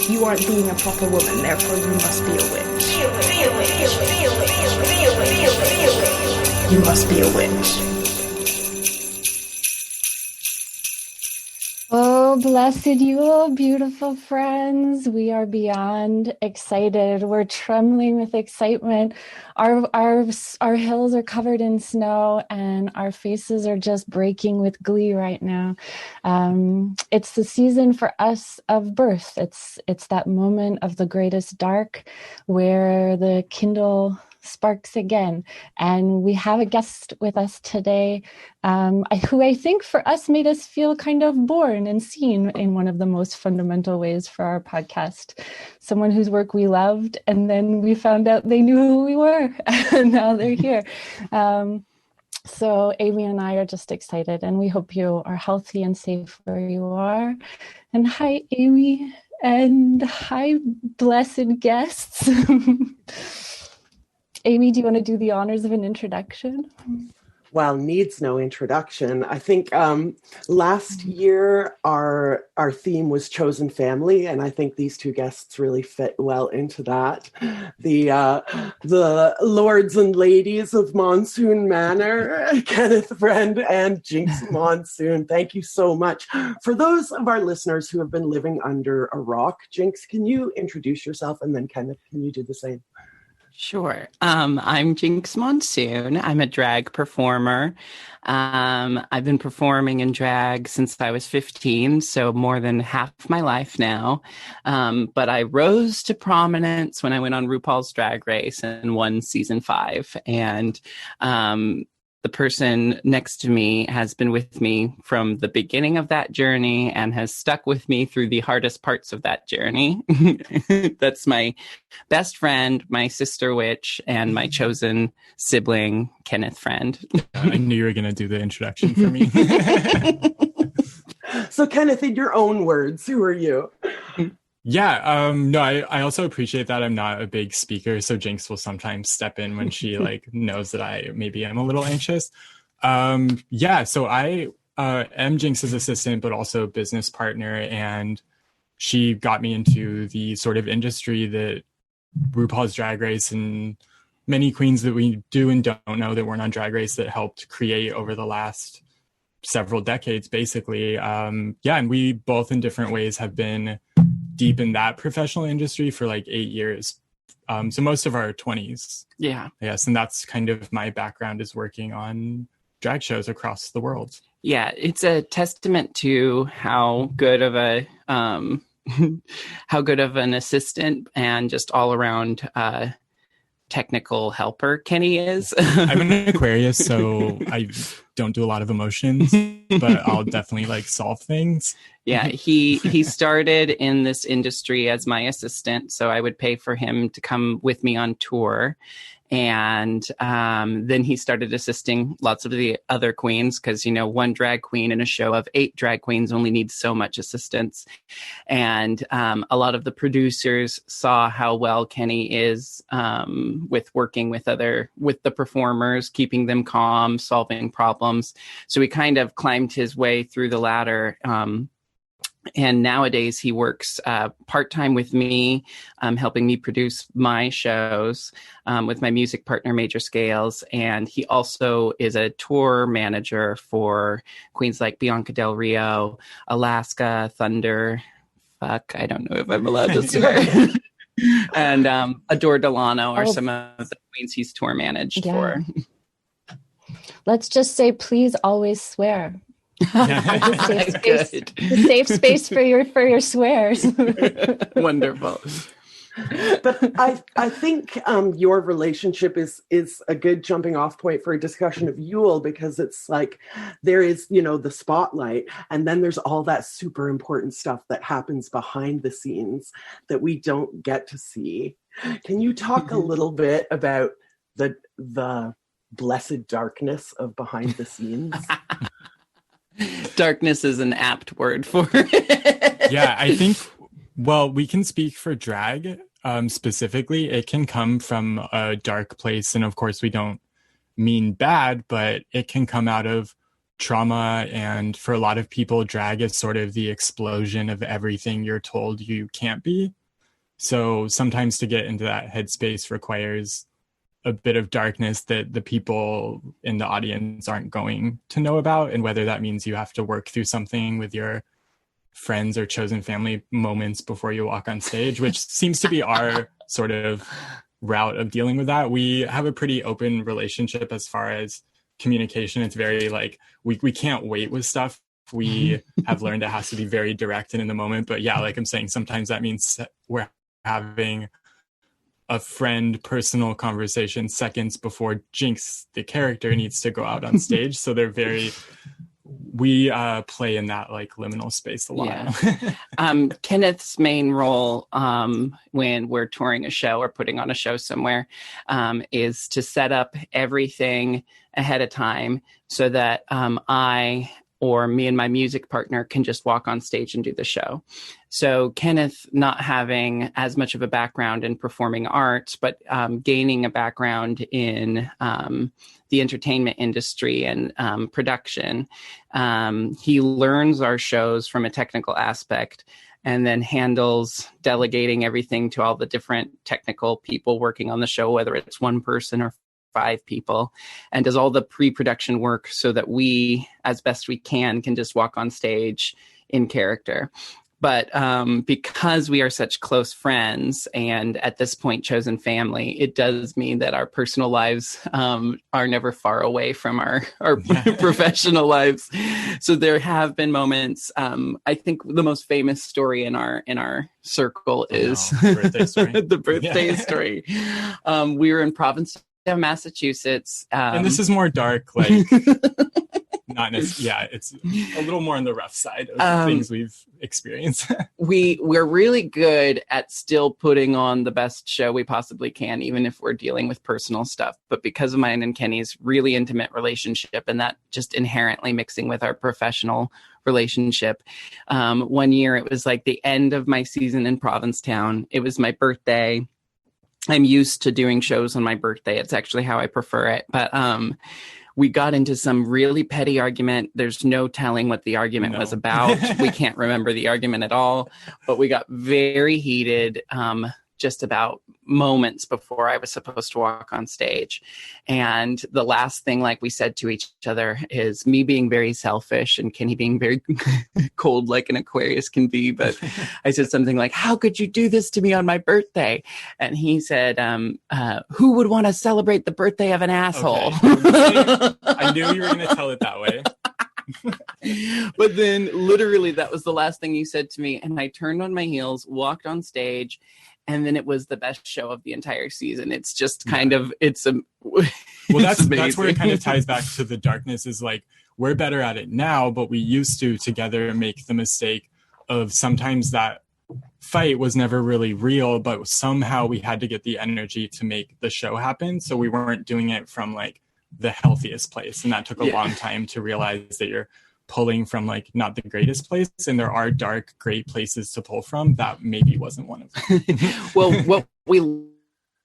you aren't being a proper woman, therefore you must be a witch. You must be a witch. Oh, blessed Yule, beautiful friends. We are beyond excited. We're trembling with excitement. Our hills are covered in snow and our faces are just breaking with glee right now. It's the season for us of birth. It's that moment of the greatest dark where the kindle sparks again. And we have a guest with us today who I think for us made us feel kind of born and seen in one of the most fundamental ways for our podcast. Someone whose work we loved, and then we found out they knew who we were, and now they're here. So Amy and I are just excited, and we hope you are healthy and safe where you are. And hi, Amy, and hi, blessed guests. Amy, do you want to do the honors of an introduction? Well, needs no introduction. I think last year our theme was chosen family, and I think these two guests really fit well into that. The lords and ladies of Monsoon Manor, Kenneth Friend and Jinkx Monsoon. Thank you so much. For those of our listeners who have been living under a rock, Jinkx, can you introduce yourself, and then Kenneth, can you do the same? Sure. I'm Jinkx Monsoon. I'm a drag performer. I've been performing in drag since I was 15, so more than half my life now. But I rose to prominence when I went on RuPaul's Drag Race and won season 5. And the person next to me has been with me from the beginning of that journey and has stuck with me through the hardest parts of that journey. That's my best friend, my sister witch, and my chosen sibling, Kenneth Friend. I knew you were going to do the introduction for me. So Kenneth, in your own words, who are you? Yeah, no, I also appreciate that I'm not a big speaker, so Jinkx will sometimes step in when she knows that I maybe am a little anxious. So I am Jinkx's assistant, but also business partner, and she got me into the sort of industry that RuPaul's Drag Race and many queens that we do and don't know that weren't on Drag Race that helped create over the last several decades, basically. And we both in different ways have been deep in that professional industry for 8 years. So most of our 20s. Yeah. Yes. And that's kind of my background, is working on drag shows across the world. Yeah. It's a testament to how good of an assistant and just all around technical helper Kenny is. I'm an Aquarius, so I don't do a lot of emotions, but I'll definitely solve things. Yeah, he started in this industry as my assistant, so I would pay for him to come with me on tour. And then he started assisting lots of the other queens because, one drag queen in a show of 8 drag queens only needs so much assistance. And a lot of the producers saw how well Kenny is with working with the performers, keeping them calm, solving problems. So he kind of climbed his way through the ladder. And nowadays he works part-time with me, helping me produce my shows with my music partner, Major Scales. And he also is a tour manager for queens like Bianca Del Rio, Alaska, Thunder. Fuck, I don't know if I'm allowed to swear. And Adore Delano are some of the queens he's tour managed for. Let's just say, please always swear. The safe space for your swears. Wonderful. But I think your relationship is a good jumping off point for a discussion of Yule, because it's there is, the spotlight, and then there's all that super important stuff that happens behind the scenes that we don't get to see. Can you talk a little bit about the blessed darkness of behind the scenes? Darkness is an apt word for it. Yeah, I think, we can speak for drag specifically. It can come from a dark place. And of course, we don't mean bad, but it can come out of trauma, and for a lot of people, drag is sort of the explosion of everything you're told you can't be. So sometimes to get into that headspace requires a bit of darkness that the people in the audience aren't going to know about, and whether that means you have to work through something with your friends or chosen family moments before you walk on stage, which seems to be our sort of route of dealing with that. We have a pretty open relationship as far as communication. It's very like we can't wait with stuff. We have learned it has to be very direct and in the moment. But yeah, like I'm saying, sometimes that means we're having a friend personal conversation seconds before Jinkx, the character, needs to go out on stage. So they're very, we play in that like liminal space a lot. Yeah. Kenneth's main role when we're touring a show or putting on a show somewhere is to set up everything ahead of time so that I or me and my music partner can just walk on stage and do the show. So Kenneth, not having as much of a background in performing arts, but gaining a background in the entertainment industry and production, he learns our shows from a technical aspect and then handles delegating everything to all the different technical people working on the show, whether it's one person or 5 people, and does all the pre-production work so that we, as best we can just walk on stage in character. But because we are such close friends and at this point chosen family, it does mean that our personal lives are never far away from our professional lives. So there have been moments. I think the most famous story in our circle is birthday story. the birthday story. We were in Provincetown, Massachusetts, and this is more dark, like not necessarily. Yeah, it's a little more on the rough side of the things we've experienced. We're really good at still putting on the best show we possibly can, even if we're dealing with personal stuff. But because of mine and Kenny's really intimate relationship, and that just inherently mixing with our professional relationship, one year it was like the end of my season in Provincetown. It was my birthday. I'm used to doing shows on my birthday. It's actually how I prefer it. But we got into some really petty argument. There's no telling what the argument was about. We can't remember the argument at all. But we got very heated just about moments before I was supposed to walk on stage. And the last thing, like we said to each other, is me being very selfish and Kenny being very cold like an Aquarius can be. But I said something like, "How could you do this to me on my birthday?" And he said, "Who would want to celebrate the birthday of an asshole?" Okay. I knew you were going to tell it that way. But then literally that was the last thing you said to me. And I turned on my heels, walked on stage, and then it was the best show of the entire season. It's just kind of, well, that's where it kind of ties back to the darkness, is like, we're better at it now, but we used to together make the mistake of sometimes that fight was never really real, but somehow we had to get the energy to make the show happen. So we weren't doing it from like the healthiest place. And that took a long time to realize that you're pulling from like not the greatest place, and there are dark, great places to pull from. That maybe wasn't one of them. Well, what we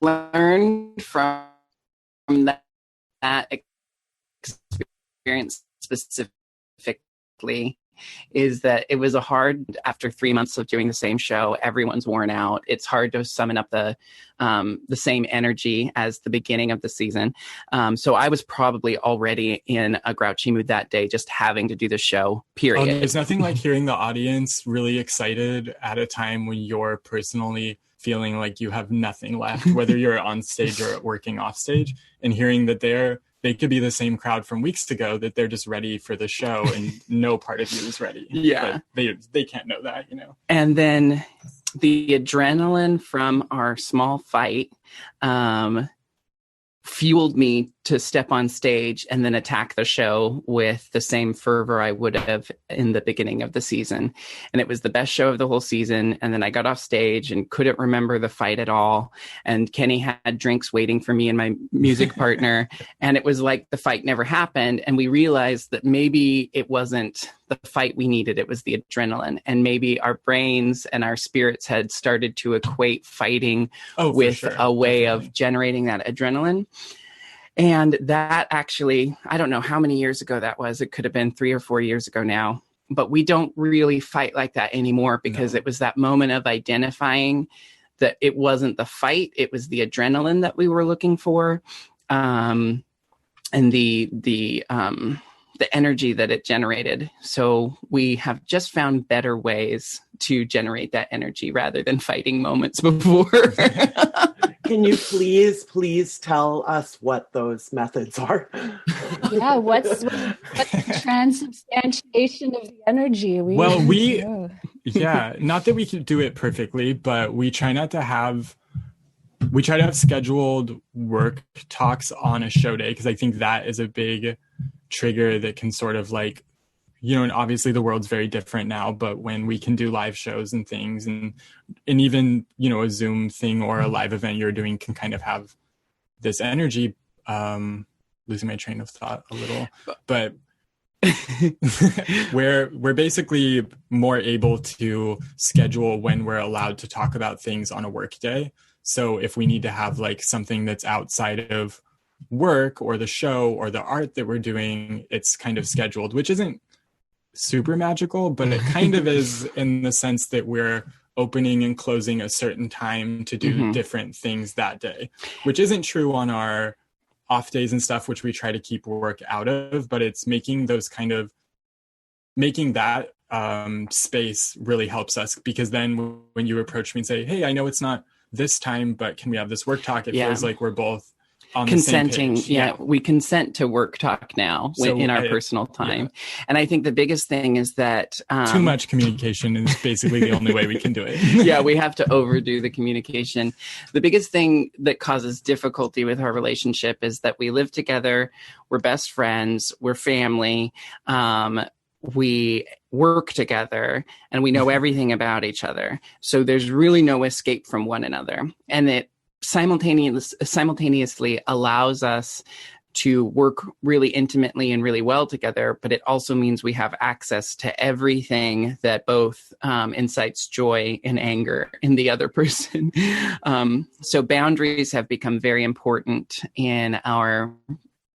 learned from that experience specifically is that it was after 3 months of doing the same show, everyone's worn out. It's hard to summon up the same energy as the beginning of the season. So I was probably already in a grouchy mood that day, just having to do the show, period. There's nothing like hearing the audience really excited at a time when you're personally feeling like you have nothing left, whether you're on stage or working off stage, and hearing that they could be the same crowd from weeks ago, that they're just ready for the show and no part of you is ready. Yeah. But they can't know that, you know? And then the adrenaline from our small fight fueled me to step on stage and then attack the show with the same fervor I would have in the beginning of the season. And it was the best show of the whole season. And then I got off stage and couldn't remember the fight at all. And Kenny had drinks waiting for me and my music partner. And it was like the fight never happened. And we realized that maybe it wasn't the fight we needed. It was the adrenaline. And maybe our brains and our spirits had started to equate fighting with a way of generating that adrenaline. And that actually, I don't know how many years ago that was. It could have been 3 or 4 years ago now. But we don't really fight like that anymore because it was that moment of identifying that it wasn't the fight, it was the adrenaline that we were looking for, and the energy that it generated. So we have just found better ways to generate that energy rather than fighting moments before. Can you please tell us what those methods are? Yeah, what's the transubstantiation of the energy? Yeah, not that we could do it perfectly, but we try to have scheduled work talks on a show day, because I think that is a big trigger that can sort of like, and obviously the world's very different now, but when we can do live shows and things and even, a Zoom thing or a live event you're doing can kind of have this energy, losing my train of thought a little, but we're basically more able to schedule when we're allowed to talk about things on a work day. So if we need to have like something that's outside of work or the show or the art that we're doing, it's kind of scheduled, which isn't super magical, but it kind of is in the sense that we're opening and closing a certain time to do different things that day, which isn't true on our off days and stuff, which we try to keep work out of, but it's making that space really helps us, because then when you approach me and say, hey, I know it's not this time, but can we have this work talk? It feels like we're both on consenting. The same page. We consent to work talk now in our personal time. And I think the biggest thing is that too much communication is basically the only way we can do it. We have to overdo the communication. The biggest thing that causes difficulty with our relationship is that we live together, we're best friends, we're family, we work together, and we know everything about each other. So there's really no escape from one another. And it simultaneously allows us to work really intimately and really well together, but it also means we have access to everything that both incites joy and anger in the other person. So boundaries have become very important in our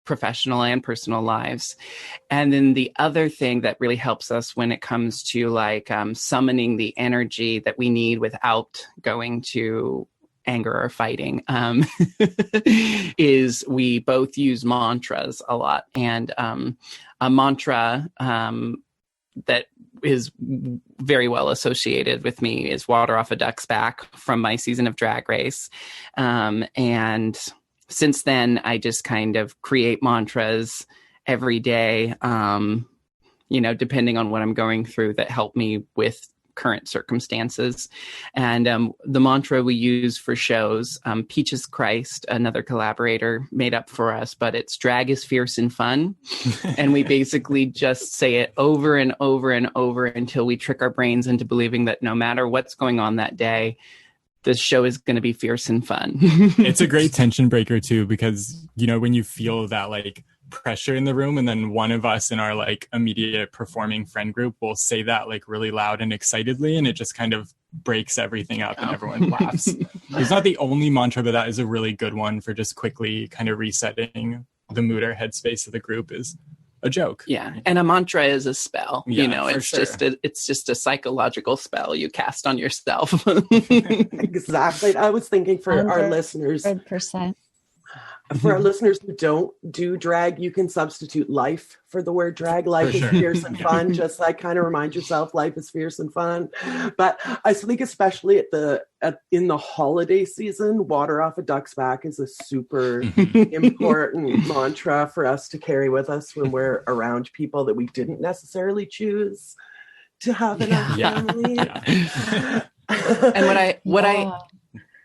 professional and personal lives. And then the other thing that really helps us when it comes to like summoning the energy that we need without going to anger or fighting, is we both use mantras a lot. And a mantra that is very well associated with me is water off a duck's back from my season of Drag Race. And since then, I just kind of create mantras every day, depending on what I'm going through, that help me with current circumstances. And the mantra we use for shows, Peaches Christ, another collaborator, made up for us, but it's drag is fierce and fun. And we basically just say it over and over and over until we trick our brains into believing that no matter what's going on that day, this show is going to be fierce and fun. It's a great tension breaker too, because, when you feel that like pressure in the room, and then one of us in our like immediate performing friend group will say that like really loud and excitedly, and it just kind of breaks everything up and everyone laughs. It's not the only mantra, but that is a really good one for just quickly kind of resetting the mood or headspace of the group is a joke. Yeah. And a mantra is a spell. It's sure. just a psychological spell you cast on yourself. Exactly. I was thinking for our listeners. 100%. For our listeners who don't do drag, you can substitute life for the word drag. Life is fierce and fun. Just like kind of remind yourself life is fierce and fun. But I think especially in the holiday season, water off a duck's back is a super important mantra for us to carry with us when we're around people that we didn't necessarily choose to have in our family. And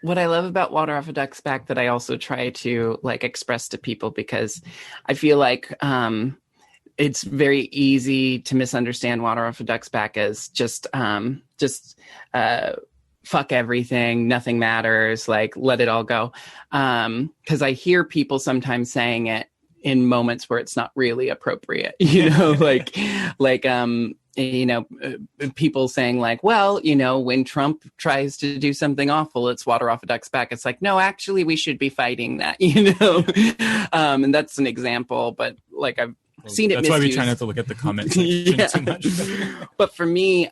what I love about water off a duck's back that I also try to like express to people, because I feel like it's very easy to misunderstand water off a duck's back as just fuck everything, nothing matters, like let it all go. Because I hear people sometimes saying it in moments where it's not really appropriate, you know, people saying like, well, you know, when Trump tries to do something awful, it's water off a duck's back. It's like, no, actually, we should be fighting that, you know? And that's an example, but like I've seen it That's misused. why we try not to look at the comment section too much. But for me,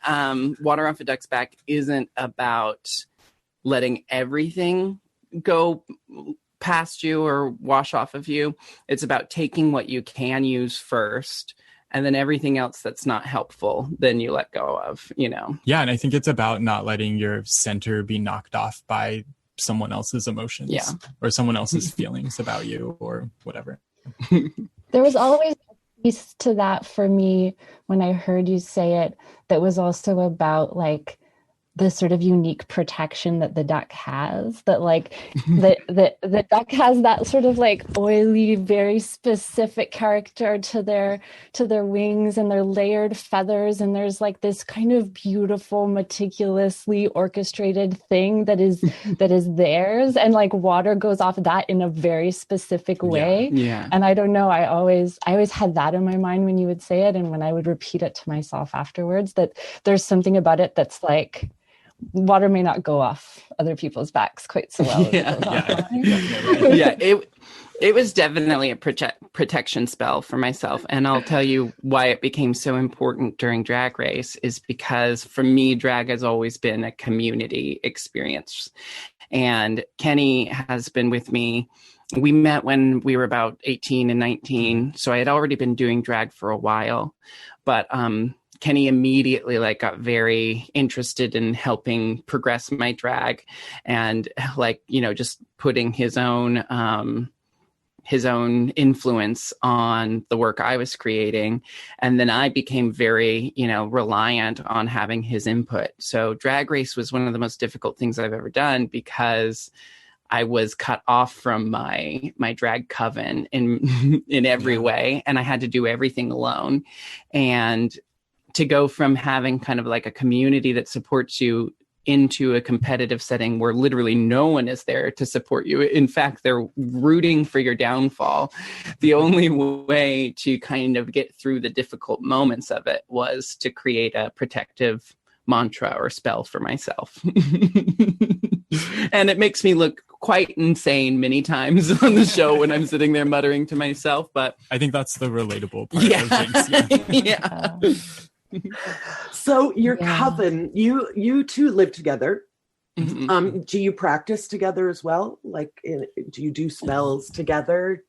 water off a duck's back isn't about letting everything go past you or wash off of you. It's about taking what you can use first, and then everything else that's not helpful, then you let go of, you know? Yeah. And I think it's about not letting your center be knocked off by someone else's emotions or someone else's feelings about you or whatever. There was always a piece to that for me when I heard you say it that was also about like the sort of unique protection that the duck has, that like the duck has that sort of like oily, very specific character to their wings and their layered feathers. And there's like this kind of beautiful, meticulously orchestrated thing that is theirs. And like water goes off that in a very specific way. Yeah. And I don't know, I always had that in my mind when you would say it. And when I would repeat it to myself afterwards, that there's something about it that's like, water may not go off other people's backs quite so well. It was definitely a protection spell for myself. And I'll tell you why it became so important during Drag Race is because for me, drag has always been a community experience. And Kenny has been with me. We met when we were about 18 and 19. So I had already been doing drag for a while, but Kenny immediately like got very interested in helping progress my drag and like, you know, just putting his own influence on the work I was creating. And then I became very, you know, reliant on having his input. So Drag Race was one of the most difficult things I've ever done because I was cut off from my drag coven in every way. And I had to do everything alone. And to go from having kind of like a community that supports you into a competitive setting where literally no one is there to support you. In fact, they're rooting for your downfall. The only way to kind of get through the difficult moments of it was to create a protective mantra or spell for myself. And it makes me look quite insane many times on the show when I'm sitting there muttering to myself, but I think that's the relatable part of Jinkx. So your coven, you two live together. Mm-hmm. Do you practice together as well? Like, do you do spells together?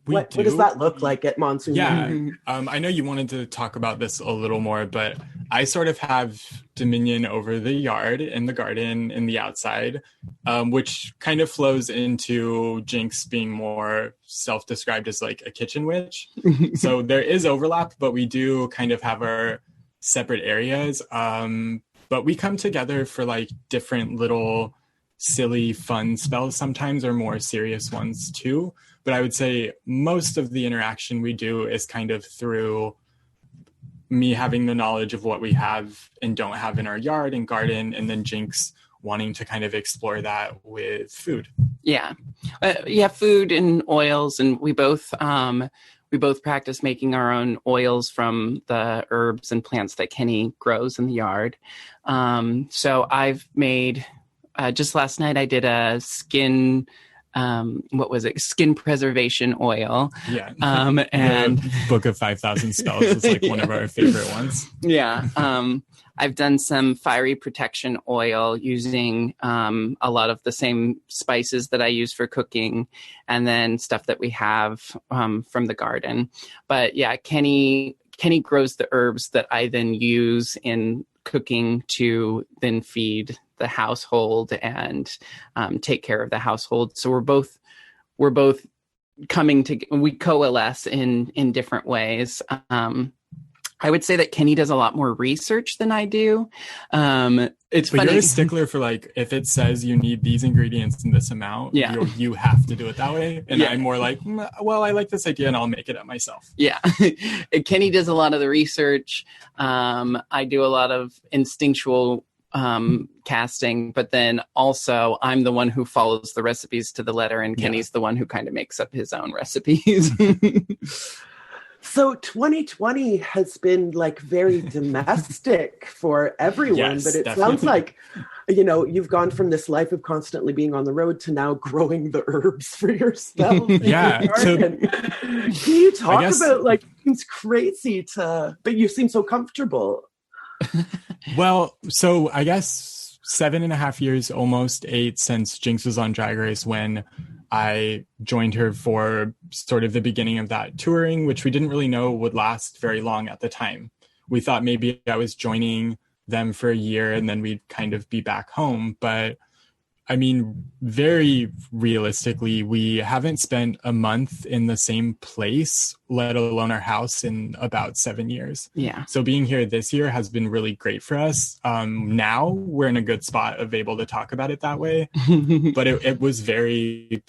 What does that look like at Monsoon? Yeah, I know you wanted to talk about this a little more, but I sort of have dominion over the yard and the garden and the outside, which kind of flows into Jinkx being more self-described as like a kitchen witch. So there is overlap, but we do kind of have our separate areas. But we come together for like different little silly fun spells sometimes, or more serious ones too. But I would say most of the interaction we do is kind of through me having the knowledge of what we have and don't have in our yard and garden, and then Jinkx wanting to kind of explore that with food. Yeah. Food and oils, and we both practice making our own oils from the herbs and plants that Kenny grows in the yard. So I've made, just last night I did a skin preservation oil. Yeah. And the Book of 5,000 Spells is like one of our favorite ones. Yeah. I've done some fiery protection oil using a lot of the same spices that I use for cooking, and then stuff that we have from the garden. But yeah, Kenny grows the herbs that I then use in cooking to then feed the household and take care of the household. So we're both coming to, we coalesce in different ways. I would say that Kenny does a lot more research than I do. It's but funny. You're a stickler for like, if it says you need these ingredients in this amount, you have to do it that way. And I'm more like, well, I like this idea and I'll make it up myself. Yeah. Kenny does a lot of the research. I do a lot of instinctual casting, but then also I'm the one who follows the recipes to the letter, and Kenny's the one who kind of makes up his own recipes. So 2020 has been like very domestic for everyone, Yes, but it definitely. sounds like, you know, you've gone from this life of constantly being on the road to now growing the herbs for yourself. Yeah. Can you talk about, like, it's crazy but you seem so comfortable. Well, so I guess 7.5 years, almost 8, since Jinkx was on Drag Race when I joined her for sort of the beginning of that touring, which we didn't really know would last very long at the time. We thought maybe I was joining them for a year and then we'd kind of be back home. But I mean, very realistically, we haven't spent a month in the same place, let alone our house, in about 7 years. Yeah. So being here this year has been really great for us. Now we're in a good spot of able to talk about it that way. But it was very,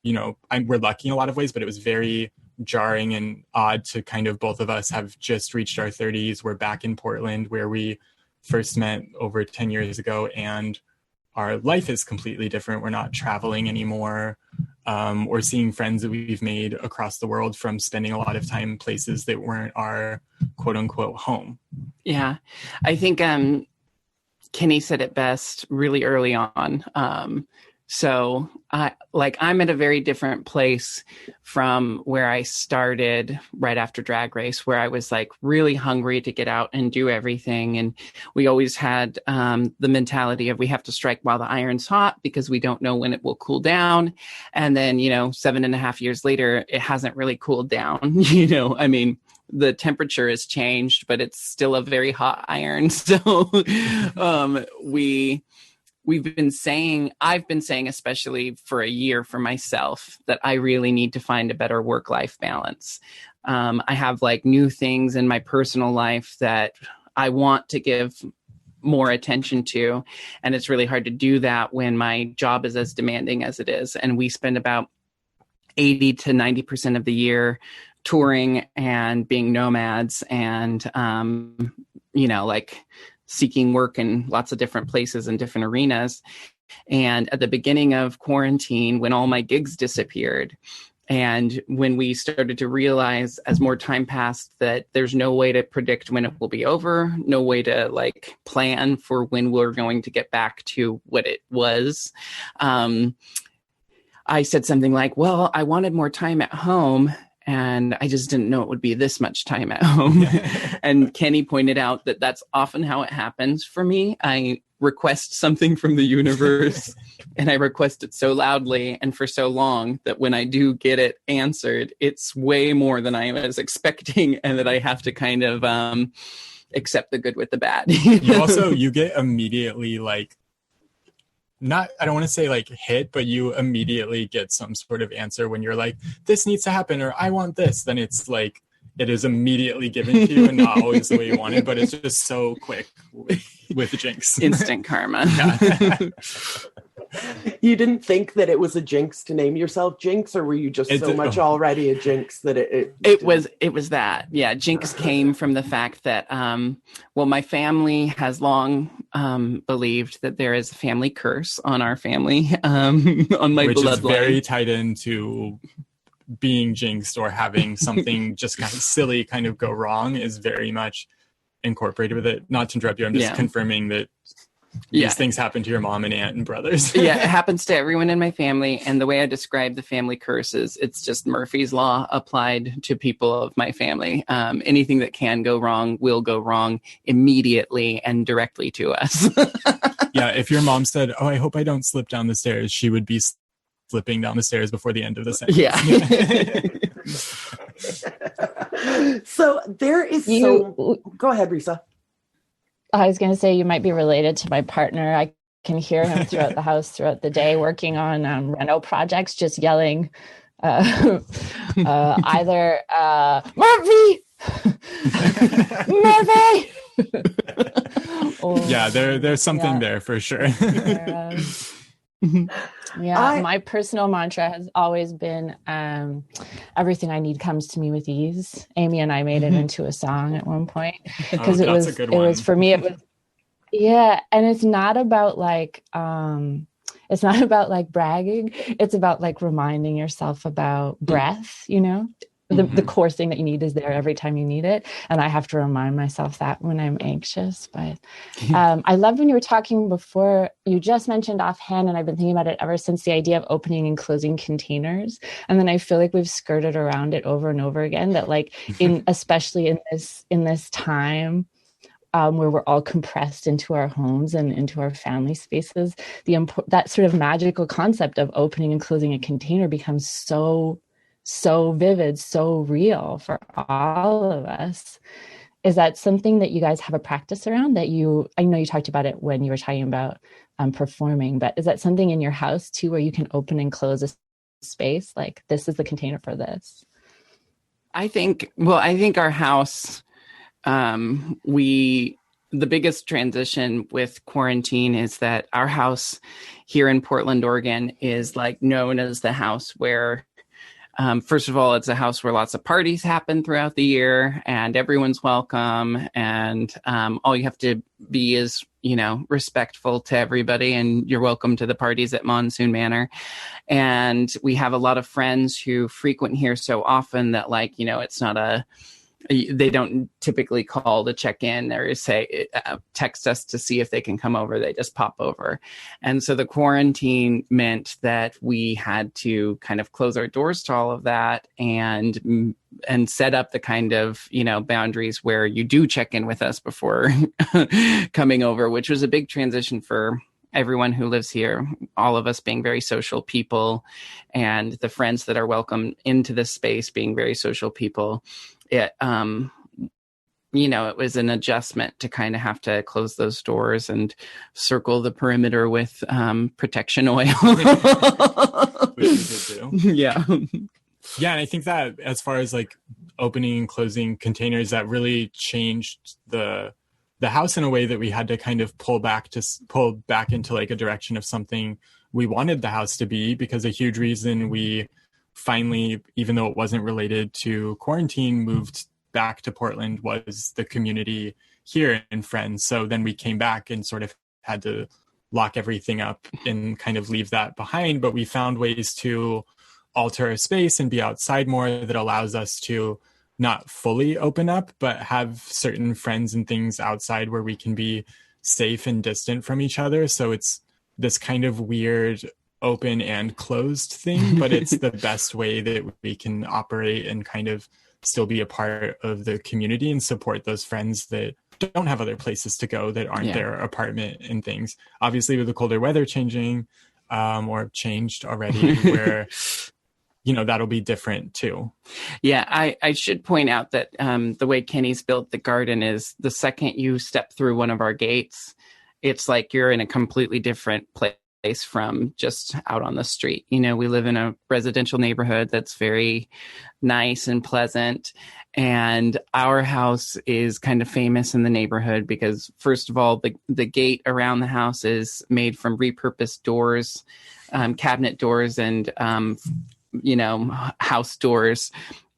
you know, we're lucky in a lot of ways, but it was very jarring and odd to kind of, both of us have just reached our 30s. We're back in Portland where we first met over 10 years ago, and our life is completely different. We're not traveling anymore. We're seeing friends that we've made across the world from spending a lot of time in places that weren't our quote unquote home. Yeah. I think Kenny said it best really early on. So I'm at a very different place from where I started right after Drag Race, where I was like really hungry to get out and do everything. And we always had the mentality of we have to strike while the iron's hot because we don't know when it will cool down. And then, 7.5 years later, it hasn't really cooled down. I mean, the temperature has changed, but it's still a very hot iron. So I've been saying, especially for a year for myself, that I really need to find a better work-life balance. I have like new things in my personal life that I want to give more attention to. And it's really hard to do that when my job is as demanding as it is. And we spend about 80 to 90% of the year touring and being nomads and, seeking work in lots of different places and different arenas. And at the beginning of quarantine, when all my gigs disappeared, and when we started to realize as more time passed that there's no way to predict when it will be over, no way to plan for when we're going to get back to what it was, I said something like, well, I wanted more time at home, and I just didn't know it would be this much time at home. And Kenny pointed out that that's often how it happens for me. I request something from the universe and I request it so loudly and for so long that when I do get it answered, it's way more than I was expecting, and that I have to kind of accept the good with the bad. You get immediately I don't want to say hit, but you immediately get some sort of answer when you're like, this needs to happen, or I want this. Then it's like, it is immediately given to you, and not always the way you want it, but it's just so quick with Jinkx. Instant karma. Yeah. You didn't think that it was a Jinkx to name yourself Jinkx, or were you just much already a Jinkx that it was that? Yeah, Jinkx came from the fact that my family has long believed that there is a family curse on our family, on my which bloodline, is very tied into being Jinkx, or having something just kind of silly kind of go wrong is very much incorporated with it. Not to interrupt you, I'm just confirming that these things happen to your mom and aunt and brothers. Yeah, it happens to everyone in my family. And the way I describe the family curse is it's just Murphy's Law applied to people of my family. Anything that can go wrong will go wrong immediately and directly to us. Yeah, if your mom said, "Oh, I hope I don't slip down the stairs," she would be slipping down the stairs before the end of the sentence. Yeah. So there is Go ahead, Risa. I was going to say, you might be related to my partner. I can hear him throughout the house throughout the day working on reno projects, just yelling either Murphy! Murphy! Yeah, there's something there for sure. My personal mantra has always been everything I need comes to me with ease. Amy and I made it into a song at one point because it was for me, Yeah, and it's not about like bragging. It's about like reminding yourself about breath, you know? The core thing that you need is there every time you need it. And I have to remind myself that when I'm anxious. But I loved when you were talking before, you just mentioned offhand, and I've been thinking about it ever since, the idea of opening and closing containers. And then I feel like we've skirted around it over and over again, that like especially in this time, where we're all compressed into our homes and into our family spaces, that sort of magical concept of opening and closing a container becomes so vivid, so real for all of us. Is that something that you guys have a practice around? I know you talked about it when you were talking about performing, but is that something in your house too, where you can open and close a space? Like, this is the container for this. I think our house, the biggest transition with quarantine is that our house here in Portland, Oregon is like known as the house where, first of all, it's a house where lots of parties happen throughout the year and everyone's welcome. And all you have to be is, respectful to everybody, and you're welcome to the parties at Monsoon Manor. And we have a lot of friends who frequent here so often that, like, it's not they don't typically call to check in or say, text us to see if they can come over. They just pop over. And so the quarantine meant that we had to kind of close our doors to all of that and set up the kind of, boundaries where you do check in with us before coming over, which was a big transition for everyone who lives here, all of us being very social people, and the friends that are welcome into this space being very social people. It was an adjustment to kind of have to close those doors and circle the perimeter with protection oil. Which we did do. Yeah. Yeah, and I think that as far as like opening and closing containers, that really changed the house in a way that we had to kind of pull back into like a direction of something we wanted the house to be, because a huge reason we finally, even though it wasn't related to quarantine, moved back to Portland was the community here and friends. So then we came back and sort of had to lock everything up and kind of leave that behind. But we found ways to alter our space and be outside more that allows us to not fully open up, but have certain friends and things outside where we can be safe and distant from each other. So it's this kind of weird open and closed thing, but it's the best way that we can operate and kind of still be a part of the community and support those friends that don't have other places to go, that aren't their apartment and things. Obviously, with the colder weather changing, or changed already, where that'll be different too. Yeah, I should point out that the way Kenny's built the garden is, the second you step through one of our gates, it's like you're in a completely different place from just out on the street. We live in a residential neighborhood that's very nice and pleasant. And our house is kind of famous in the neighborhood because, first of all, the gate around the house is made from repurposed doors, cabinet doors, and house doors.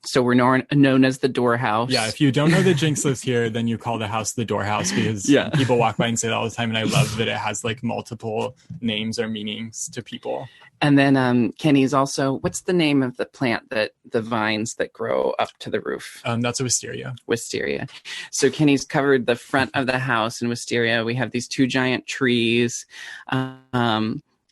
So we're known as the door house. Yeah, if you don't know that Jinkx lives here, then you call the house the door house, because people walk by and say that all the time. And I love that it has like multiple names or meanings to people. And then Kenny's also, what's the name of the plant, that the vines that grow up to the roof? That's a wisteria. Wisteria. So Kenny's covered the front of the house in wisteria. We have these 2 giant trees.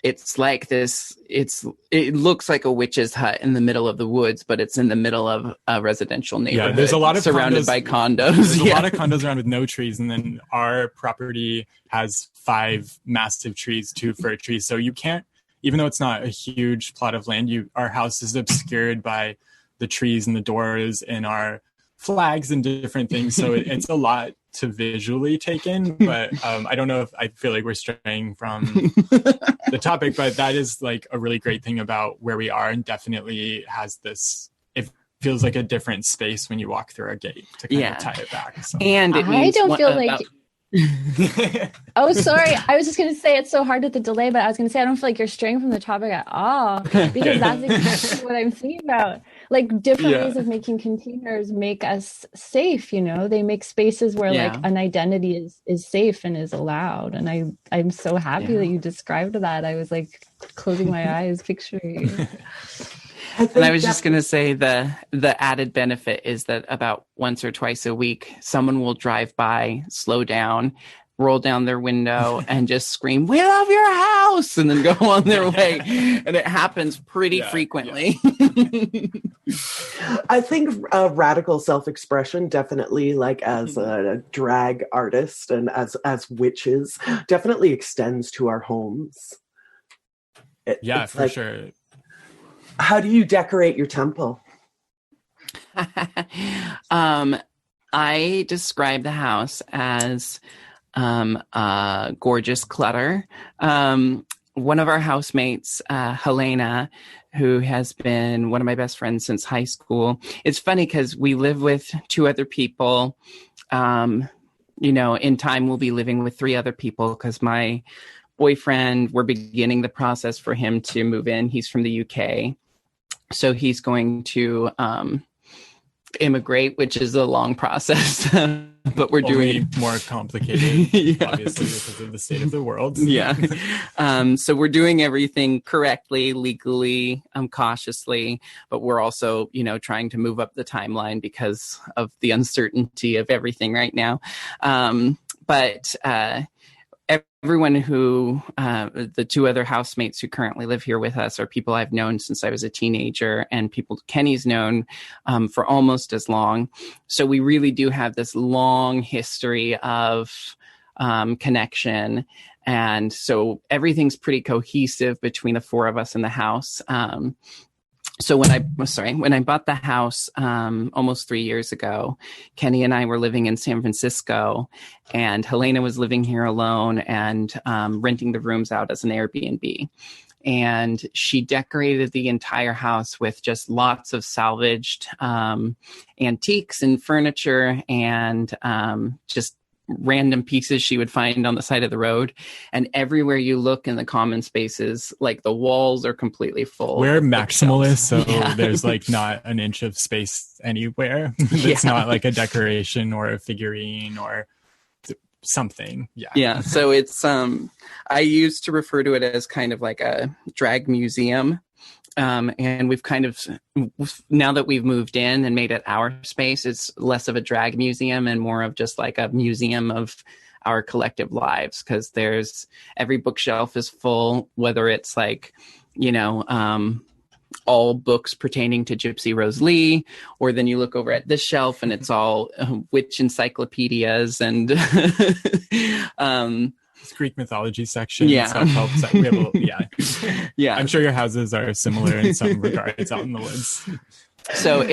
It's like this, it looks like a witch's hut in the middle of the woods, but it's in the middle of a residential neighborhood. Yeah, there's a lot of surrounded by condos. There's a lot of condos around with no trees. And then our property has 5 massive trees, 2 fir trees. So you can't, even though it's not a huge plot of land, our house is obscured by the trees and the doors and our flags and different things. So it's a lot to visually take in, but I don't know if I feel like we're straying from the topic, but that is like a really great thing about where we are, and definitely has this, it feels like a different space when you walk through a gate to kind of tie it back. So. And it I don't feel like oh, sorry. I was just going to say it's so hard with the delay, but I was going to say I don't feel like you're straying from the topic at all, because that's exactly what I'm thinking about. like different Yeah. ways of making containers make us safe, you know. They make spaces where Yeah. like an identity is safe and is allowed. And I'm so happy that you described that. I was like closing my eyes picturing. And I was just going to say the added benefit is that about once or twice a week, someone will drive by, slow down, roll down their window and just scream, "We love your house," and then go on their way. And it happens pretty frequently. I think radical self-expression definitely, like as a drag artist and as witches, definitely extends to our homes. Yeah, for sure. How do you decorate your temple? I describe the house as gorgeous clutter. One of our housemates, Helena, who has been one of my best friends since high school. It's funny because we live with 2 other people. You know, in time we'll be living with 3 other people because my boyfriend, we're beginning the process for him to move in. He's from the UK. So he's going to immigrate, which is a long process, but we're doing more complicated, obviously, because of the state of the world. So we're doing everything correctly, legally, cautiously, but we're also, you know, trying to move up the timeline because of the uncertainty of everything right now. But everyone who, the 2 other housemates who currently live here with us are people I've known since I was a teenager, and people Kenny's known for almost as long. So we really do have this long history of connection. And so everything's pretty cohesive between the 4 of us in the house. So when I bought the house almost 3 years ago, Kenny and I were living in San Francisco, and Helena was living here alone and renting the rooms out as an Airbnb. And she decorated the entire house with just lots of salvaged antiques and furniture and just random pieces she would find on the side of the road. And everywhere you look in the common spaces, like the walls are completely full. We're maximalists, so there's like not an inch of space anywhere. It's not like a decoration or a figurine or something. So it's I used to refer to it as kind of like a drag museum. And we've kind of, now that we've moved in and made it our space, it's less of a drag museum and more of just like a museum of our collective lives. Because there's, every bookshelf is full, whether it's like, you know, all books pertaining to Gypsy Rose Lee, or then you look over at this shelf and it's all witch encyclopedias and Greek mythology section. Stuff helps. We have I'm sure your houses are similar in some regards out in the woods. So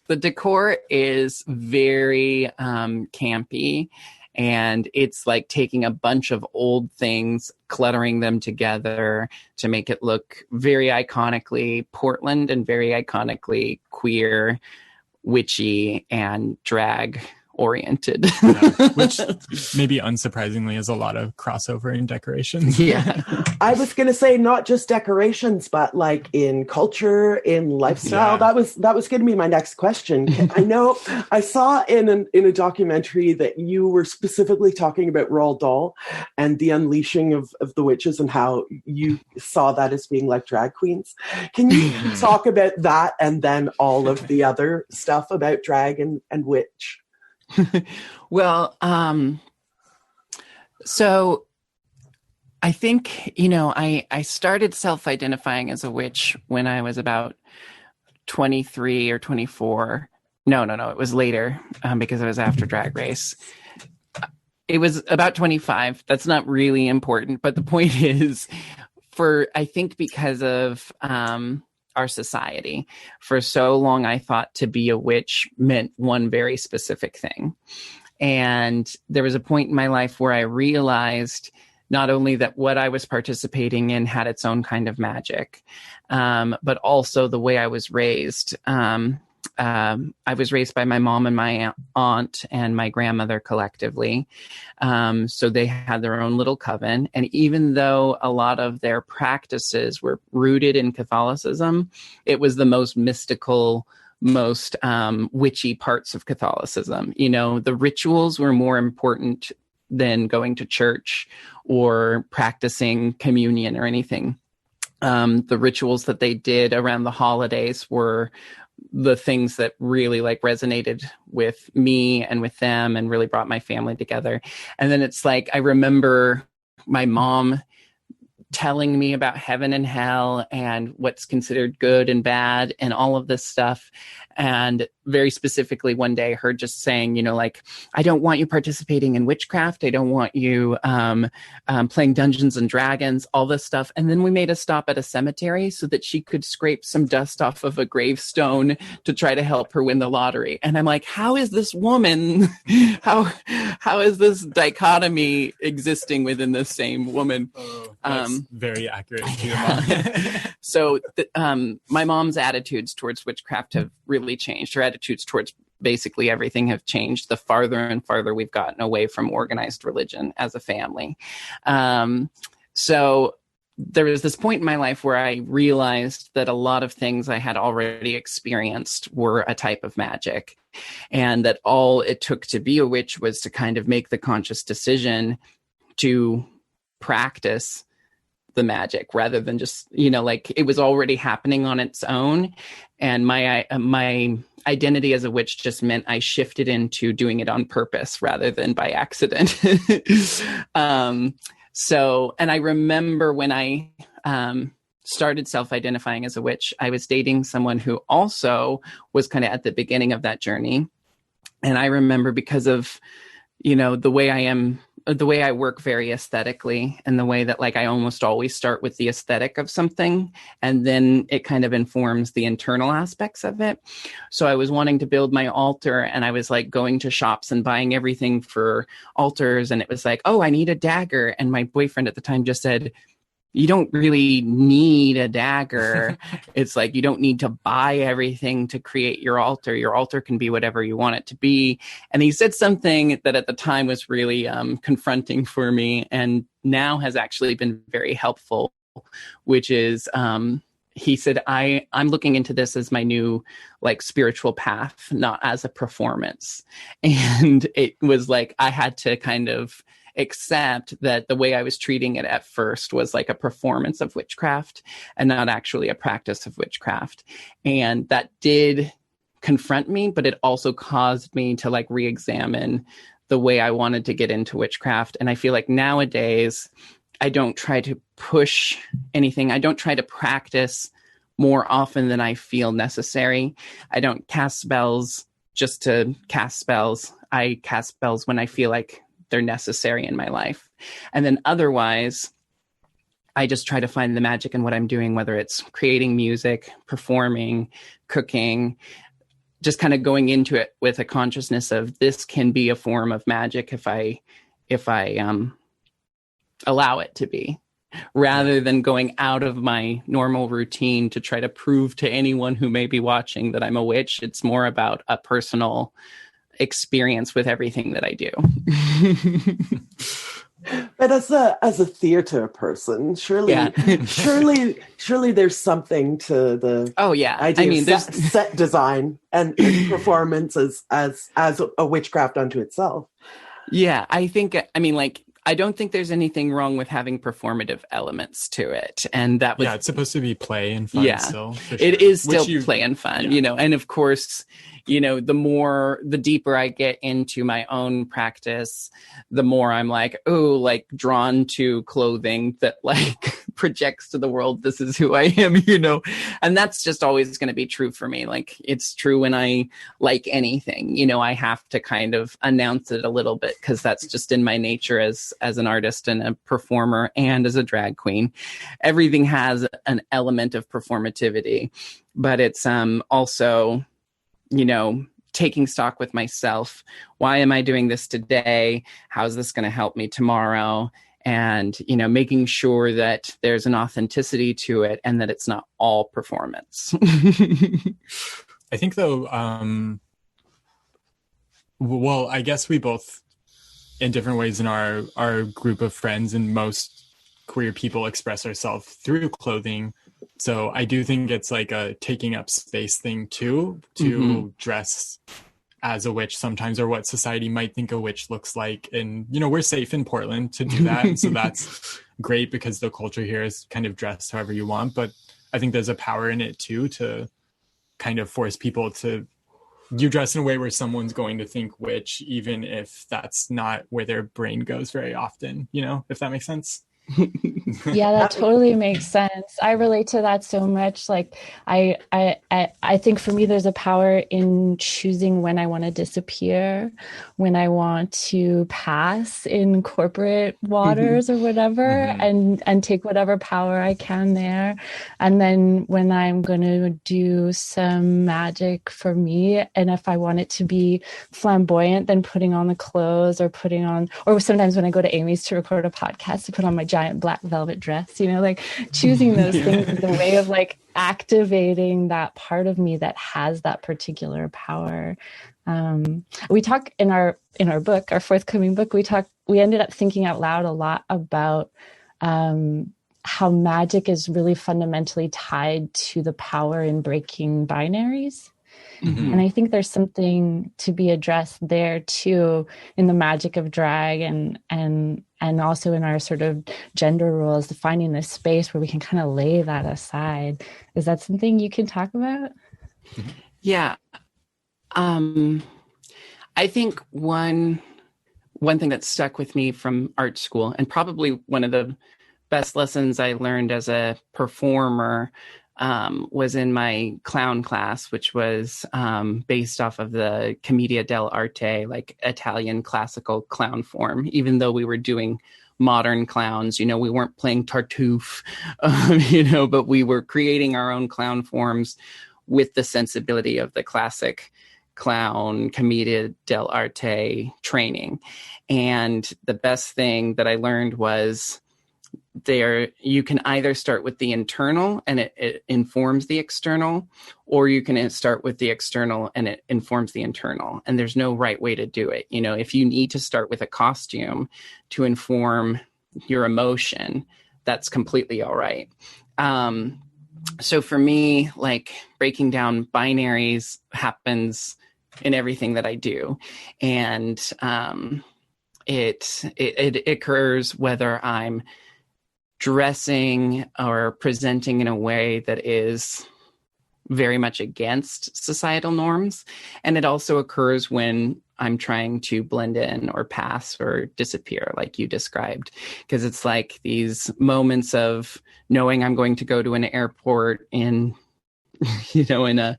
the decor is very campy, and it's like taking a bunch of old things, cluttering them together to make it look very iconically Portland and very iconically queer, witchy, and drag oriented. Which maybe unsurprisingly is a lot of crossover in decorations. I was going to say not just decorations, but like in culture, in lifestyle. That was going to be my next question. I know I saw in a documentary that you were specifically talking about Roald Dahl and the unleashing of the witches and how you saw that as being like drag queens. Can you talk about that and then all of the other stuff about drag and witch? Well, so I think, you know, I started self-identifying as a witch when I was about 23 or 24. No, it was later because it was after Drag Race. It was about 25. That's not really important. But the point is, I think because of our society, for so long I thought to be a witch meant one very specific thing. And there was a point in my life where I realized not only that what I was participating in had its own kind of magic, but also the way I was raised. I was raised by my mom and my aunt and my grandmother collectively. So they had their own little coven. And even though a lot of their practices were rooted in Catholicism, it was the most mystical, most witchy parts of Catholicism. You know, the rituals were more important than going to church or practicing communion or anything. The rituals that they did around the holidays were the things that really like resonated with me and with them and really brought my family together. And then it's like, I remember my mom telling me about heaven and hell and what's considered good and bad and all of this stuff. And very specifically one day her just saying, you know, like, I don't want you participating in witchcraft. I don't want you playing Dungeons and Dragons, all this stuff. And then we made a stop at a cemetery so that she could scrape some dust off of a gravestone to try to help her win the lottery. And I'm like, how is this woman, how is this dichotomy existing within the same woman? Oh, that's very accurate to your mom. So my mom's attitudes towards witchcraft have really changed. Her attitudes towards basically everything have changed the farther and farther we've gotten away from organized religion as a family. So there was this point in my life where I realized that a lot of things I had already experienced were a type of magic, and that all it took to be a witch was to kind of make the conscious decision to practice the magic rather than just, you know, like it was already happening on its own. And my identity as a witch just meant I shifted into doing it on purpose rather than by accident. And I remember when I started self-identifying as a witch, I was dating someone who also was kind of at the beginning of that journey. And I remember, because of, you know, the way I work very aesthetically, and the way that like I almost always start with the aesthetic of something, and then it kind of informs the internal aspects of it. So I was wanting to build my altar, and I was like going to shops and buying everything for altars, and it was like, oh, I need a dagger. And my boyfriend at the time just said, you don't really need a dagger. It's like, you don't need to buy everything to create your altar. Your altar can be whatever you want it to be. And he said something that at the time was really confronting for me, and now has actually been very helpful, which is, he said, I'm looking into this as my new like spiritual path, not as a performance. And it was like, I had to kind of accept that the way I was treating it at first was like a performance of witchcraft and not actually a practice of witchcraft. And that did confront me, but it also caused me to like re-examine the way I wanted to get into witchcraft. And I feel like nowadays I don't try to push anything. I don't try to practice more often than I feel necessary. I don't cast spells just to cast spells. I cast spells when I feel like they're necessary in my life. And then otherwise, I just try to find the magic in what I'm doing, whether it's creating music, performing, cooking, just kind of going into it with a consciousness of this can be a form of magic if I allow it to be, rather than going out of my normal routine to try to prove to anyone who may be watching that I'm a witch. It's more about a personal experience with everything that I do. But as a theater person, surely there's something to the idea of set design and performance as a witchcraft unto itself. Yeah, I think, I mean, like, I don't think there's anything wrong with having performative elements to it. And that was... Yeah, it's supposed to be play and fun still. For sure. It is still play and fun, you know, and of course, you know, the deeper I get into my own practice, the more I'm like, oh, like drawn to clothing that like projects to the world, this is who I am, you know, and that's just always going to be true for me. Like, it's true when I like anything, you know, I have to kind of announce it a little bit because that's just in my nature as an artist and a performer and as a drag queen. Everything has an element of performativity, but it's also, you know, taking stock with myself. Why am I doing this today? How's this going to help me tomorrow? And, you know, making sure that there's an authenticity to it and that it's not all performance. I think though, well, I guess we both, in different ways in our group of friends, and most queer people express ourselves through clothing. So I do think it's like a taking up space thing too, to dress as a witch sometimes, or what society might think a witch looks like. And, you know, we're safe in Portland to do that. And so that's great because the culture here is kind of dressed however you want. But I think there's a power in it too, to kind of force people to, you dress in a way where someone's going to think witch, even if that's not where their brain goes very often, you know, if that makes sense. Yeah, that totally makes sense. I relate to that so much. Like I think for me there's a power in choosing when I want to disappear, when I want to pass in corporate waters or whatever, and take whatever power I can there. And then when I'm going to do some magic for me, and if I want it to be flamboyant, then putting on the clothes, or or sometimes when I go to Amy's to record a podcast, to put on my giant black velvet dress, you know, like choosing those things is a way of like activating that part of me that has that particular power. We talk in our book, our forthcoming book, we ended up thinking out loud a lot about how magic is really fundamentally tied to the power in breaking binaries. And I think there's something to be addressed there too, in the magic of drag, and also in our sort of gender roles, finding this space where we can kind of lay that aside. Is that something you can talk about? Yeah. I think one thing that stuck with me from art school, and probably one of the best lessons I learned as a performer, was in my clown class, which was based off of the Commedia dell'arte, like Italian classical clown form. Even though we were doing modern clowns, you know, we weren't playing Tartuffe, you know, but we were creating our own clown forms with the sensibility of the classic clown Commedia dell'arte training. And the best thing that I learned was, there you can either start with the internal and it informs the external, or you can start with the external and it informs the internal. And there's no right way to do it. You know, if you need to start with a costume to inform your emotion, that's completely all right. So for me, like, breaking down binaries happens in everything that I do. And it occurs whether I'm dressing or presenting in a way that is very much against societal norms. And it also occurs when I'm trying to blend in or pass or disappear, like you described, because it's like these moments of knowing I'm going to go to an airport in, you know, in a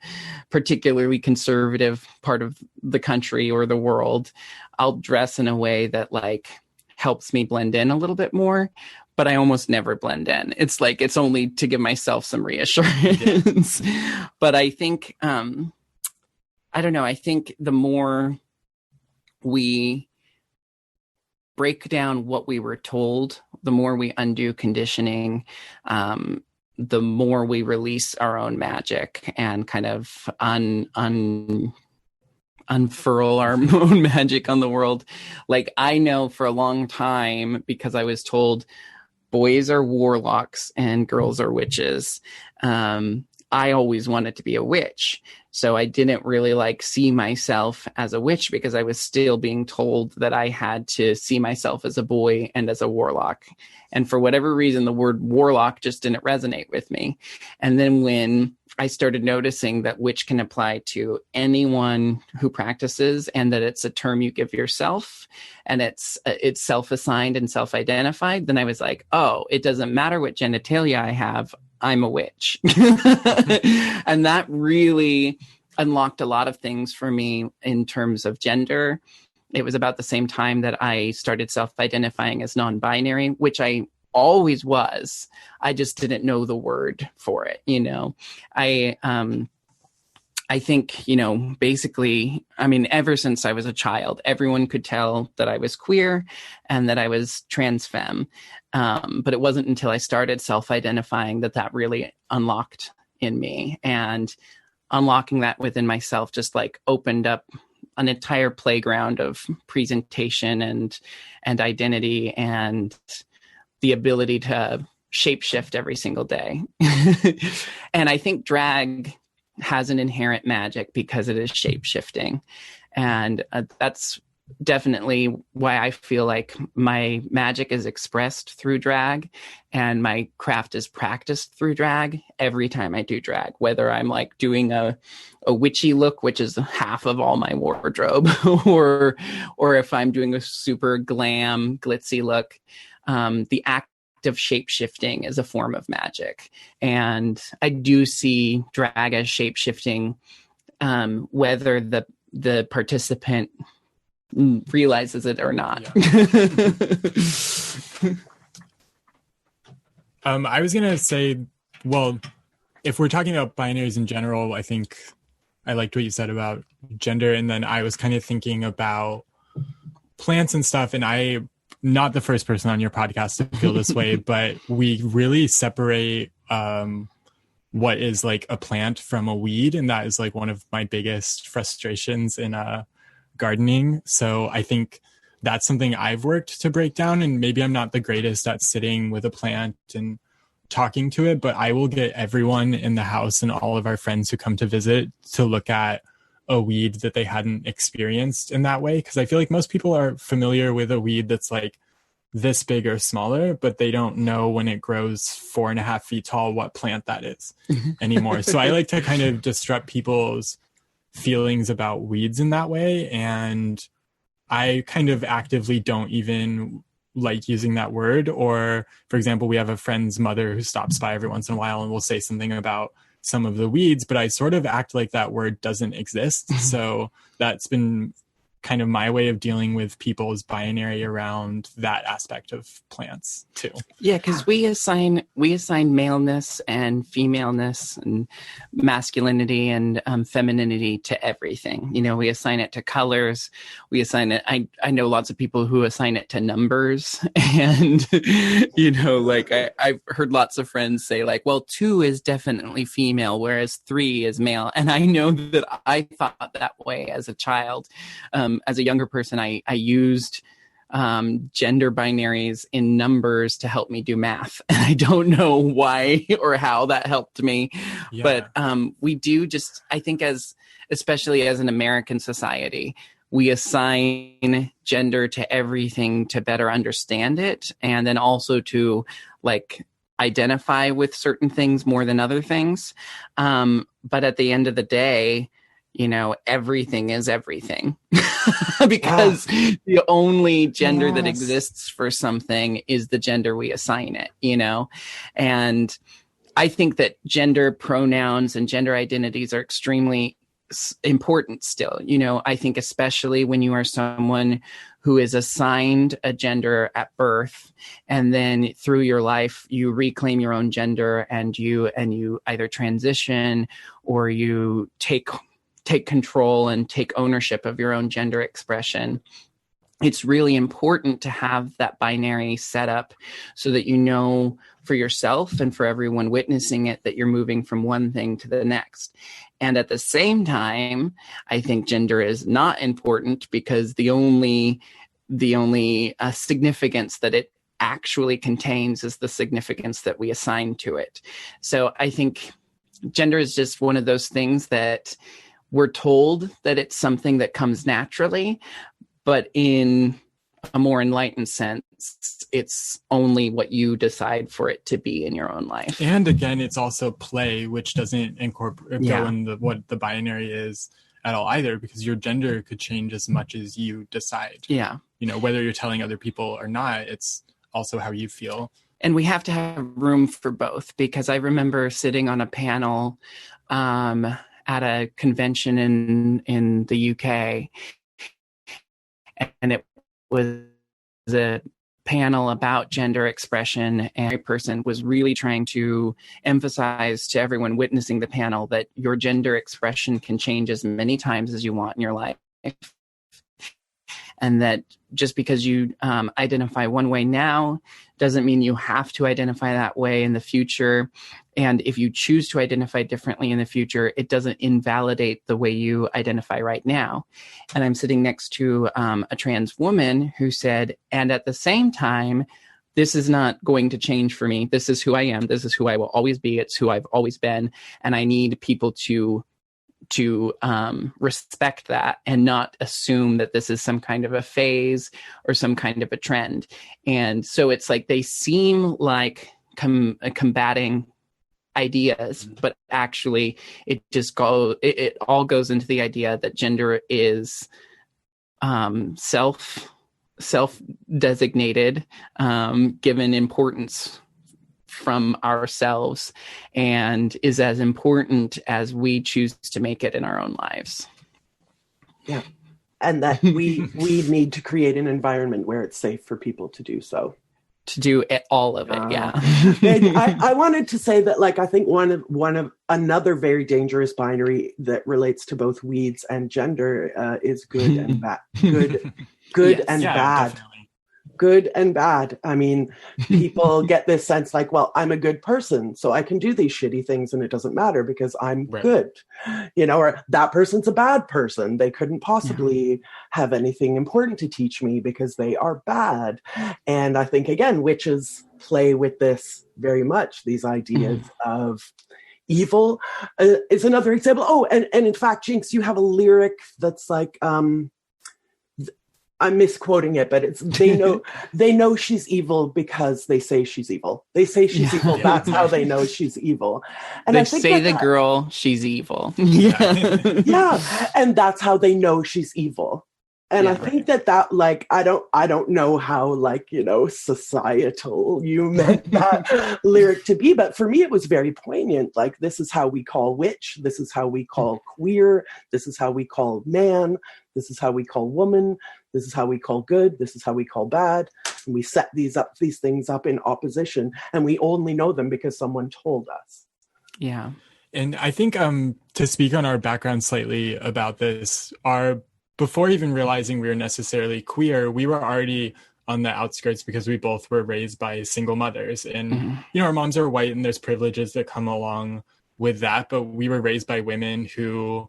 particularly conservative part of the country or the world. I'll dress in a way that like helps me blend in a little bit more, but I almost never blend in. It's like, it's only to give myself some reassurance. Yeah. But I think, I don't know, I think the more we break down what we were told, the more we undo conditioning, the more we release our own magic and kind of unfurl our own magic on the world. Like, I know for a long time, because I was told boys are warlocks and girls are witches, I always wanted to be a witch. So I didn't really like see myself as a witch, because I was still being told that I had to see myself as a boy and as a warlock. And for whatever reason, the word warlock just didn't resonate with me. And then when I started noticing that witch can apply to anyone who practices, and that it's a term you give yourself, and it's self-assigned and self-identified, then I was like, oh, it doesn't matter what genitalia I have, I'm a witch. And that really unlocked a lot of things for me in terms of gender. It was about the same time that I started self-identifying as non-binary, which I always was. I just didn't know the word for it. You know, I think, you know, basically, I mean, ever since I was a child, everyone could tell that I was queer and that I was trans femme. But it wasn't until I started self-identifying that really unlocked in me. And unlocking that within myself just like opened up an entire playground of presentation and identity and the ability to shapeshift every single day. And I think drag has an inherent magic because it is shapeshifting. And that's definitely why I feel like my magic is expressed through drag and my craft is practiced through drag every time I do drag, whether I'm like doing a witchy look, which is half of all my wardrobe, or if I'm doing a super glam, glitzy look. The act of shape-shifting is a form of magic. And I do see drag as shape-shifting, whether the participant realizes it or not. Yeah. I was gonna say, well, if we're talking about binaries in general, I think I liked what you said about gender, and then I was kind of thinking about plants and stuff, and I'm not the first person on your podcast to feel this way, but we really separate what is like a plant from a weed, and that is like one of my biggest frustrations in gardening. So I think that's something I've worked to break down, and maybe I'm not the greatest at sitting with a plant and talking to it, but I will get everyone in the house and all of our friends who come to visit to look at a weed that they hadn't experienced in that way. Because I feel like most people are familiar with a weed that's like this big or smaller, but they don't know when it grows 4.5 feet tall what plant that is anymore. So I like to kind of disrupt people's feelings about weeds in that way, and I kind of actively don't even like using that word. Or for example, we have a friend's mother who stops by every once in a while and will say something about some of the weeds, but I sort of act like that word doesn't exist. So that's been kind of my way of dealing with people's binary around that aspect of plants too. Yeah, because we assign maleness and femaleness and masculinity and femininity to everything. You know, we assign it to colors. We assign it. I know lots of people who assign it to numbers, and you know, like I've heard lots of friends say like, well, 2 is definitely female, whereas 3 is male. And I know that I thought that way as a child. As a younger person, I used gender binaries in numbers to help me do math. And I don't know why or how that helped me. Yeah. But we do just, I think especially as an American society, we assign gender to everything to better understand it. And then also to like identify with certain things more than other things. But at the end of the day, you know, everything is everything because the only gender that exists for something is the gender we assign it, you know? And I think that gender pronouns and gender identities are extremely important still. You know, I think especially when you are someone who is assigned a gender at birth, and then through your life, you reclaim your own gender and you either transition or you take control and take ownership of your own gender expression. It's really important to have that binary set up so that you know for yourself and for everyone witnessing it that you're moving from one thing to the next. And at the same time, I think gender is not important because the only significance that it actually contains is the significance that we assign to it. So I think gender is just one of those things that we're told that it's something that comes naturally, but in a more enlightened sense, it's only what you decide for it to be in your own life. And again, it's also play, which doesn't go in what the binary is at all either, because your gender could change as much as you decide. Yeah. You know, whether you're telling other people or not, it's also how you feel. And we have to have room for both, because I remember sitting on a panel at a convention in the UK, and it was a panel about gender expression, and a person was really trying to emphasize to everyone witnessing the panel that your gender expression can change as many times as you want in your life. and that just because you identify one way now doesn't mean you have to identify that way in the future. And if you choose to identify differently in the future, it doesn't invalidate the way you identify right now. And I'm sitting next to a trans woman who said, and at the same time, this is not going to change for me. This is who I am. This is who I will always be. It's who I've always been. And I need people to respect that and not assume that this is some kind of a phase or some kind of a trend. And so it's like they seem like combating ideas, but actually it all goes into the idea that gender is self-designated, given importance from ourselves, and is as important as we choose to make it in our own lives. Yeah. And that we need to create an environment where it's safe for people to do so. To do all of it, yeah. I wanted to say that, like, I think one of another very dangerous binary that relates to both weeds and gender is good and bad. Good Yes. and Yeah, bad. definitely. Good and bad. I mean, people get this sense like, well, I'm a good person, so I can do these shitty things and it doesn't matter because I'm good. Or that person's a bad person. They couldn't possibly have anything important to teach me because they are bad. And I think, again, witches play with this very much, these ideas of evil is another example. Oh, and in fact, Jinkx, you have a lyric that's like, I'm misquoting it, but it's they know she's evil because they say she's evil. They say she's evil. That's how they know she's evil. And they I think say girl, she's evil. Yeah. And that's how they know she's evil. And I think that like, I don't know how, like, societal you meant that lyric to be, but for me, it was very poignant. Like, this is how we call witch. This is how we call queer. This is how we call man. This is how we call woman. This is how we call good. This is how we call bad. And we set these things up in opposition, and we only know them because someone told us. Yeah. And I think to speak on our background slightly about this, before even realizing we were necessarily queer, we were already on the outskirts because we both were raised by single mothers. And, our moms are white and there's privileges that come along with that. But we were raised by women who,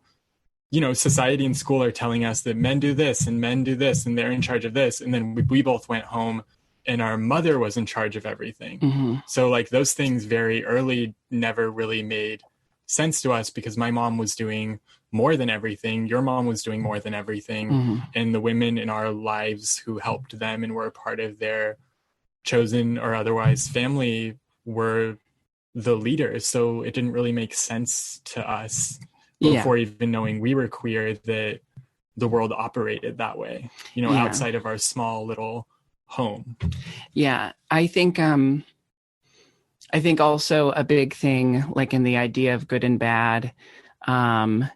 society and school are telling us that men do this and men do this and they're in charge of this. And then we both went home and our mother was in charge of everything. So like those things very early never really made sense to us because my mom was doing more than everything. Your mom was doing more than everything. And the women in our lives who helped them and were a part of their chosen or otherwise family were the leaders. So it didn't really make sense to us before even knowing we were queer that the world operated that way, outside of our small little home. Yeah. I think also a big thing, like in the idea of good and bad, that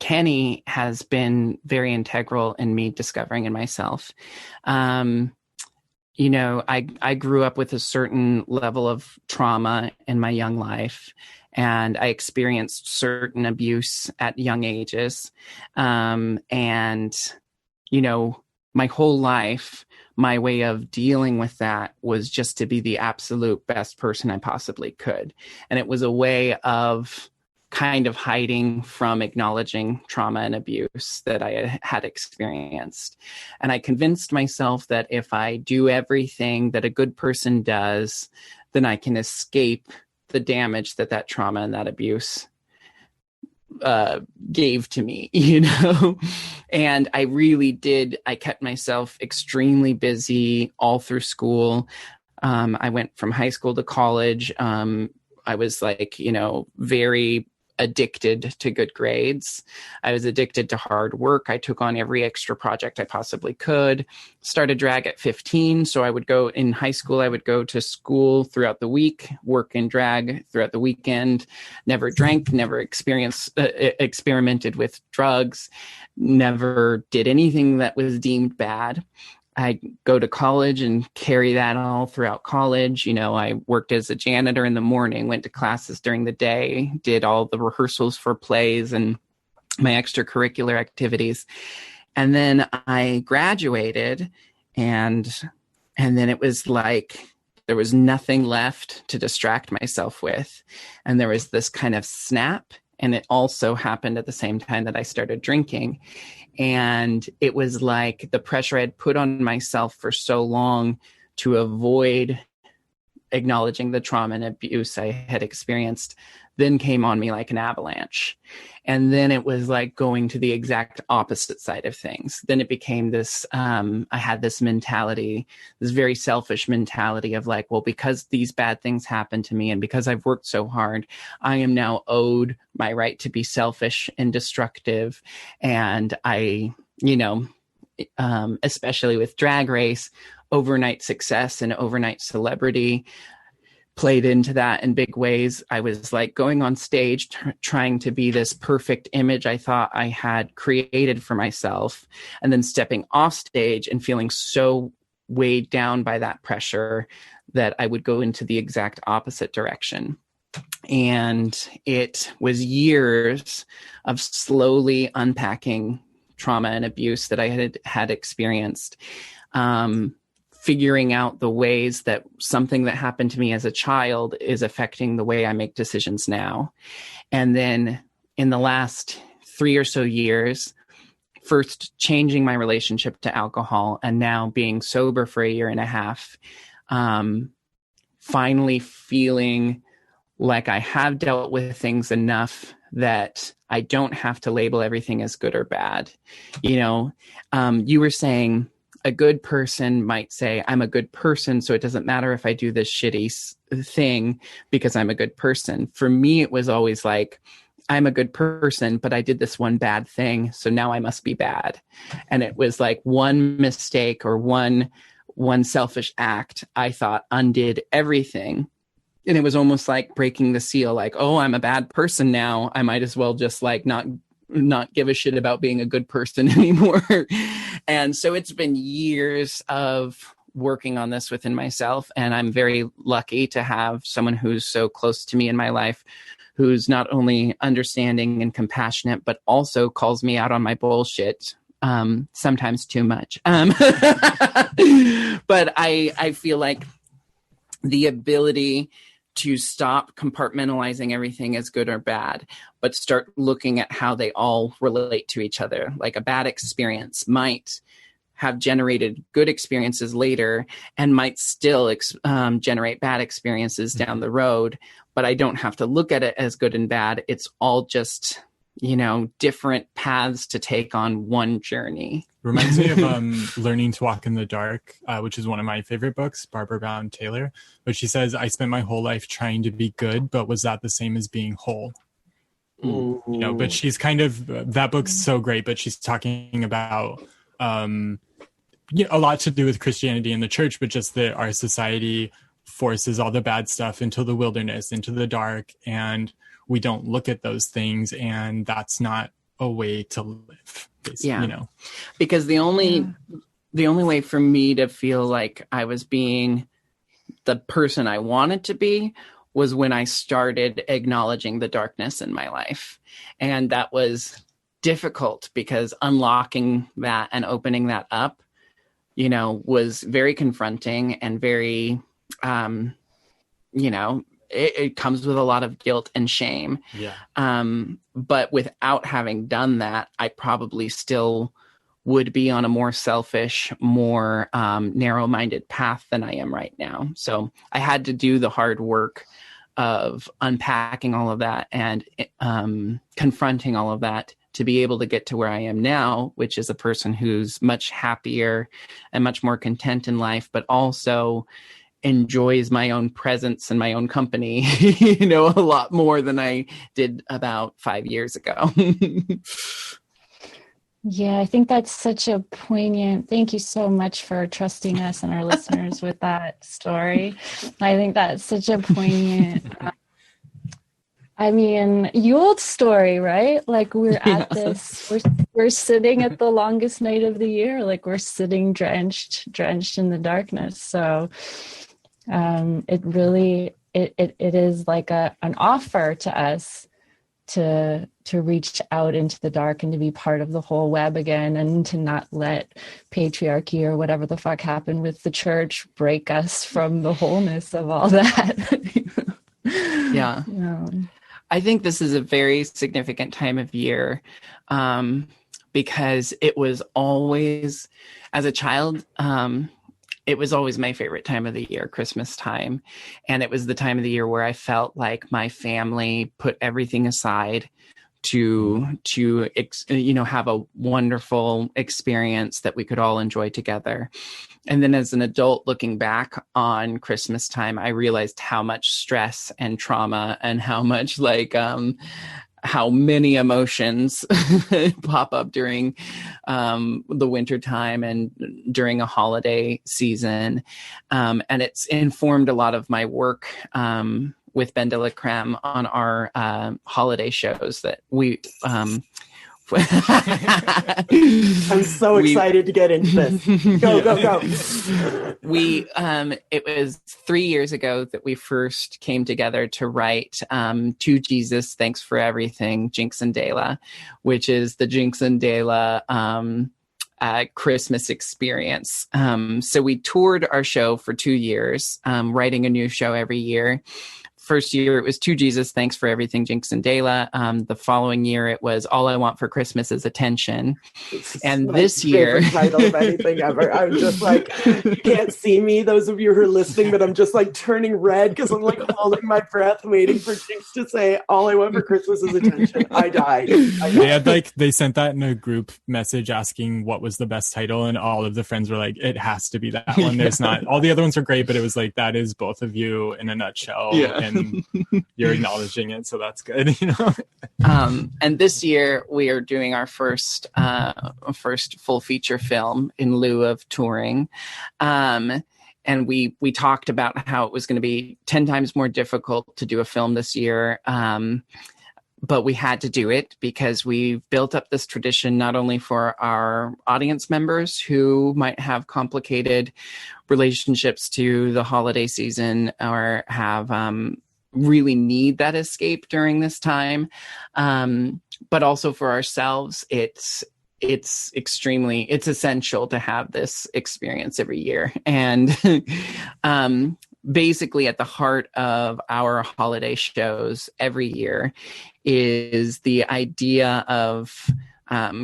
Kenny has been very integral in me discovering in myself. I grew up with a certain level of trauma in my young life, and I experienced certain abuse at young ages. My whole life, my way of dealing with that was just to be the absolute best person I possibly could. And it was a way of kind of hiding from acknowledging trauma and abuse that I had experienced. And I convinced myself that if I do everything that a good person does, then I can escape the damage that trauma and that abuse gave to me, and I really did. I kept myself extremely busy all through school. I went from high school to college. I was like, very addicted to good grades. I was addicted to hard work. I took on every extra project I possibly could. Started drag at 15. So I would go in high school, I would go to school throughout the week, work in drag throughout the weekend, never drank, never experimented with drugs, never did anything that was deemed bad. I go to college and carry that all throughout college. I worked as a janitor in the morning, went to classes during the day, did all the rehearsals for plays and my extracurricular activities. And then I graduated, and then it was like there was nothing left to distract myself with. And there was this kind of snap. And it also happened at the same time that I started drinking. And it was like the pressure I had put on myself for so long to avoid acknowledging the trauma and abuse I had experienced then came on me like an avalanche. And then it was like going to the exact opposite side of things. Then it became this, I had this mentality, this very selfish mentality of like, well, because these bad things happened to me and because I've worked so hard, I am now owed my right to be selfish and destructive. And I, especially with Drag Race, overnight success and overnight celebrity played into that in big ways. I was like going on stage, trying to be this perfect image I thought I had created for myself, and then stepping off stage and feeling so weighed down by that pressure that I would go into the exact opposite direction. And it was years of slowly unpacking trauma and abuse that I had experienced. Figuring out the ways that something that happened to me as a child is affecting the way I make decisions now. And then in the last 3 or so years, first changing my relationship to alcohol and now being sober for 1.5 years, finally feeling like I have dealt with things enough that I don't have to label everything as good or bad. You were saying, a good person might say, I'm a good person, so it doesn't matter if I do this shitty thing because I'm a good person. For me, it was always like, I'm a good person, but I did this one bad thing, so now I must be bad. And it was like one mistake or one selfish act, I thought undid everything. And it was almost like breaking the seal, like, oh, I'm a bad person now. I might as well just like not give a shit about being a good person anymore. And so it's been years of working on this within myself. And I'm very lucky to have someone who's so close to me in my life, who's not only understanding and compassionate, but also calls me out on my bullshit. Sometimes too much. But I feel like the ability to stop compartmentalizing everything as good or bad, but start looking at how they all relate to each other. Like a bad experience might have generated good experiences later and might still generate bad experiences down the road, but I don't have to look at it as good and bad. It's all just, different paths to take on one journey. Reminds me of Learning to Walk in the Dark, which is one of my favorite books, Barbara Brown Taylor. But she says, I spent my whole life trying to be good, but was that the same as being whole? But she's kind of, that book's so great, but she's talking about a lot to do with Christianity and the church, but just that our society forces all the bad stuff into the wilderness, into the dark, and we don't look at those things, and that's not a way to live. Because the only way for me to feel like I was being the person I wanted to be was when I started acknowledging the darkness in my life. And that was difficult because unlocking that and opening that up, was very confronting and very, it comes with a lot of guilt and shame. Yeah. But without having done that, I probably still would be on a more selfish, more narrow-minded path than I am right now. So I had to do the hard work of unpacking all of that and confronting all of that to be able to get to where I am now, which is a person who's much happier and much more content in life, but also enjoys my own presence and my own company, a lot more than I did about 5 years ago. Yeah, I think that's such a poignant, thank you so much for trusting us and our listeners with that story. I think that's such a poignant, Yule story, right? Like we're at this, we're sitting at the longest night of the year, like we're sitting drenched in the darkness. So it really, it is like an offer to us to reach out into the dark and to be part of the whole web again, and to not let patriarchy or whatever the fuck happened with the church break us from the wholeness of all that. Yeah. I think this is a very significant time of year, because it was always, as a child, it was always my favorite time of the year, Christmas time. And it was the time of the year where I felt like my family put everything aside to have a wonderful experience that we could all enjoy together. And then as an adult looking back on Christmas time, I realized how much stress and trauma and how much how many emotions pop up during the winter time and during a holiday season. And it's informed a lot of my work with Ben de la Creme on our holiday shows that we... I'm so excited to get into this. Go. It was 3 years ago that we first came together to write To Jesus, Thanks for Everything, Jinkx and Dela, which is the Jinkx and Dela Christmas experience. So we toured our show for 2 years, writing a new show every year. First year, it was To Jesus, Thanks for Everything, Jinkx and Dela. The following year, it was All I Want for Christmas is Attention. And this year... title of anything ever. I'm just like, you can't see me, those of you who are listening, but I'm just like turning red because I'm like holding my breath, waiting for Jinkx to say, All I Want for Christmas is Attention. I died. They sent that in a group message asking what was the best title, and all of the friends were like, it has to be that one. There's not... All the other ones are great, but it was like, that is both of you in a nutshell. Yeah. And you're acknowledging it, so that's good. And this year we are doing our first full feature film in lieu of touring, and we talked about how it was going to be 10 times more difficult to do a film this year, but we had to do it because we've built up this tradition not only for our audience members who might have complicated relationships to the holiday season or have really need that escape during this time, but also for ourselves. It's essential to have this experience every year. And basically at the heart of our holiday shows every year is the idea of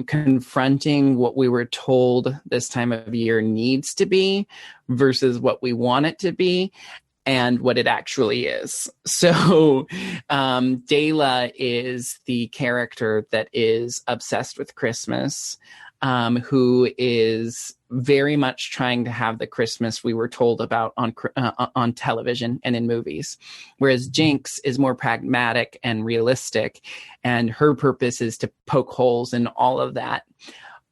confronting what we were told this time of year needs to be versus what we want it to be and what it actually is. So Dela is the character that is obsessed with Christmas, who is very much trying to have the Christmas we were told about on television and in movies. Whereas Jinkx is more pragmatic and realistic, and her purpose is to poke holes in all of that.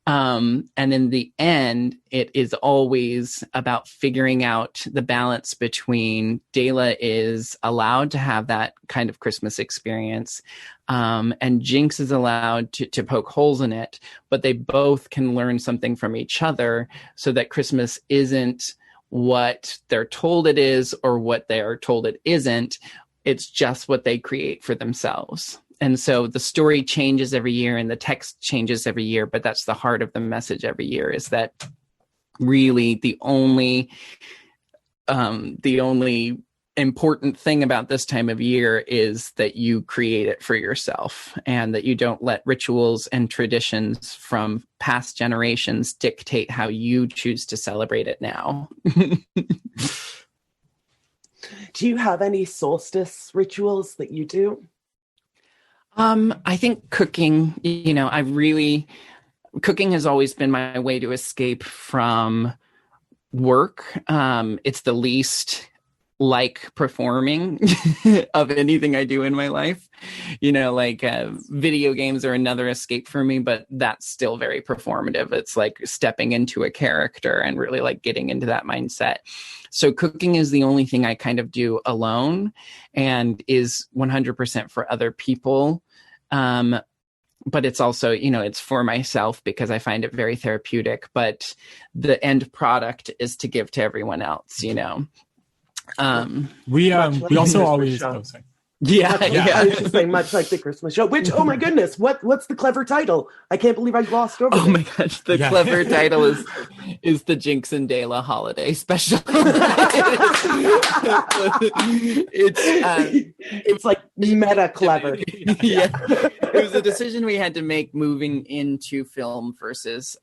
And in the end, it is always about figuring out the balance between Dela is allowed to have that kind of Christmas experience, and Jinkx is allowed to poke holes in it, but they both can learn something from each other so that Christmas isn't what they're told it is or what they are told it isn't. It's just what they create for themselves. And so the story changes every year and the text changes every year, but that's the heart of the message every year, is that really the only important thing about this time of year is that you create it for yourself and that you don't let rituals and traditions from past generations dictate how you choose to celebrate it now. Do you have any solstice rituals that you do? I think cooking, cooking has always been my way to escape from work. It's the least like performing of anything I do in my life. Video games are another escape for me, but that's still very performative. It's like stepping into a character and really like getting into that mindset. So cooking is the only thing I kind of do alone and is 100% for other people. But it's also, it's for myself because I find it very therapeutic, but the end product is to give to everyone else, We also always, Yeah, I was just saying, much like the Christmas show, which, oh my goodness, what's the clever title? I can't believe I glossed over Oh this. my gosh, the clever title is the Jinkx and Dela holiday special. It's like meta clever. Yeah. It was a decision we had to make moving into film versus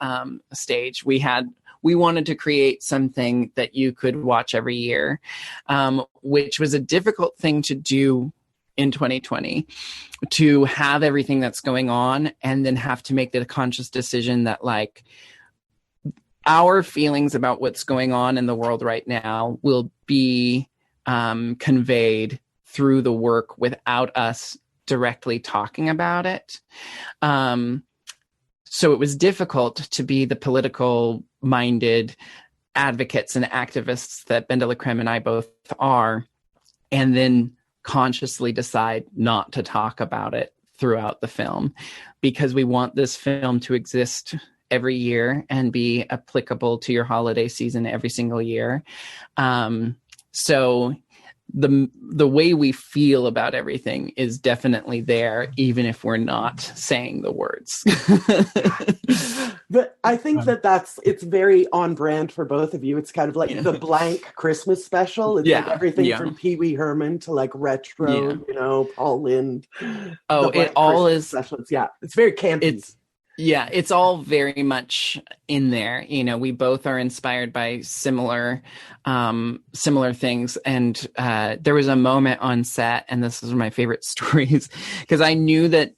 stage. We wanted to create something that you could watch every year, which was a difficult thing to do in 2020, to have everything that's going on and then have to make the conscious decision that, like, our feelings about what's going on in the world right now will be conveyed through the work without us directly talking about it. So it was difficult to be the political minded advocates and activists that Ben de la Creme and I both are, and then consciously decide not to talk about it throughout the film, because we want this film to exist every year and be applicable to your holiday season every single year. So the way we feel about everything is definitely there, even if we're not saying the words. But I think it's very on brand for both of you. It's kind of like the blank Christmas special. It's like everything from Pee Wee Herman to like retro, Paul Lynde. Oh, it all is specials. Yeah, it's very campy. It's all very much in there. We both are inspired by similar things. And there was a moment on set, and this is one of my favorite stories, because I knew that,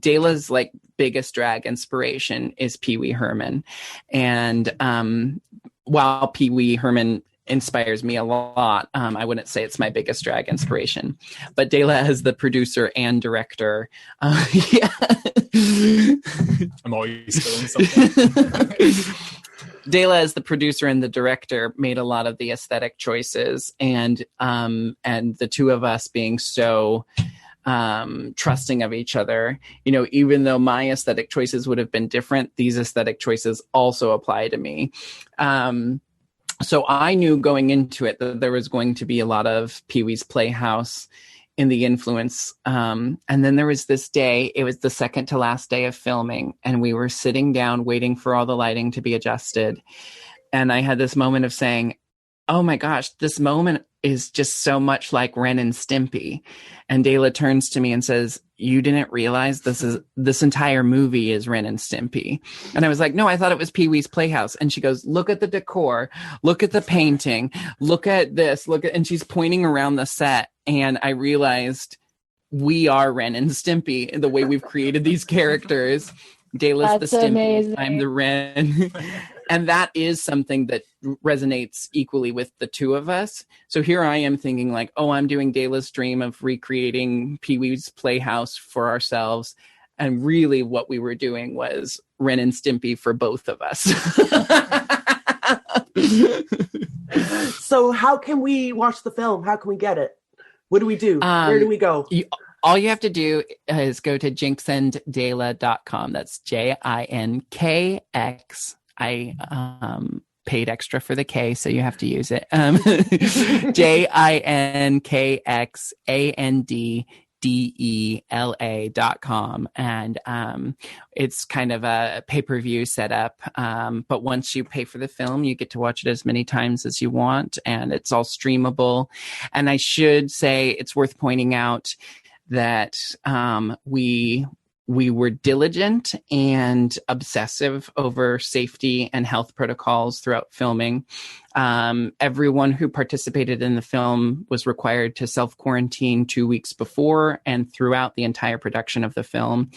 Dela's like biggest drag inspiration is Pee Wee Herman. And while Pee Wee Herman inspires me a lot, I wouldn't say it's my biggest drag inspiration, but Dela as the producer and director. I'm always feeling something. Dela as the producer and the director made a lot of the aesthetic choices, and the two of us being so trusting of each other, even though my aesthetic choices would have been different, these aesthetic choices also apply to me. So I knew going into it that there was going to be a lot of Pee-wee's Playhouse in the influence. And then there was this day, it was the second to last day of filming, and we were sitting down waiting for all the lighting to be adjusted. And I had this moment of saying, oh my gosh, this moment is just so much like Ren and Stimpy. And Dela turns to me and says, you didn't realize this entire movie is Ren and Stimpy? And I was like, no, I thought it was Pee-wee's Playhouse. And she goes, look at the decor, look at the painting, look at this, and she's pointing around the set. And I realized we are Ren and Stimpy, the way we've created these characters. Dela's the Stimpy, amazing. I'm the Ren. And that is something that resonates equally with the two of us. So here I am thinking like, oh, I'm doing Dela's dream of recreating Pee-wee's Playhouse for ourselves. And really what we were doing was Ren and Stimpy for both of us. So how can we watch the film? How can we get it? What do we do? Where do we go? All you have to do is go to jinkxanddela.com. That's Jinkx. I paid extra for the K, so you have to use it. JINKXANDDELA.com. And it's kind of a pay-per-view setup. But once you pay for the film, you get to watch it as many times as you want, and it's all streamable. And I should say it's worth pointing out that we were diligent and obsessive over safety and health protocols throughout filming. Everyone who participated in the film was required to self-quarantine 2 weeks before and throughout the entire production of the film.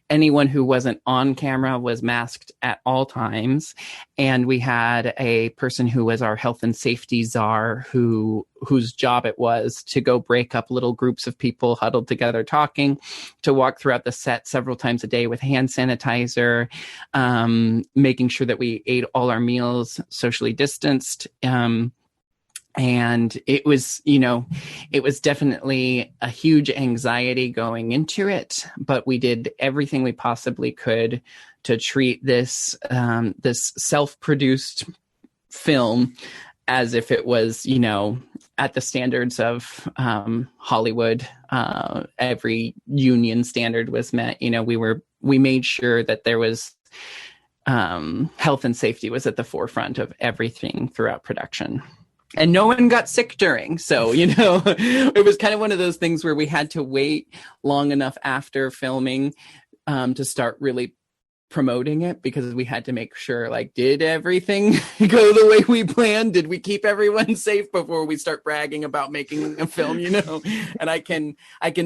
Anyone who wasn't on camera was masked at all times. And we had a person who was our health and safety czar whose job it was to go break up little groups of people huddled together talking, to walk throughout the set several times a day with hand sanitizer, making sure that we ate all our meals socially distanced. And it was definitely a huge anxiety going into it, but we did everything we possibly could to treat this self-produced film as if it was, at the standards of Hollywood. Every union standard was met. You know, we made sure that there was health and safety was at the forefront of everything throughout production. And no one got sick during. So, you know, it was kind of one of those things where we had to wait long enough after filming to start really promoting it, because we had to make sure, like, did everything go the way we planned? Did we keep everyone safe before we start bragging about making a film, you know? And I can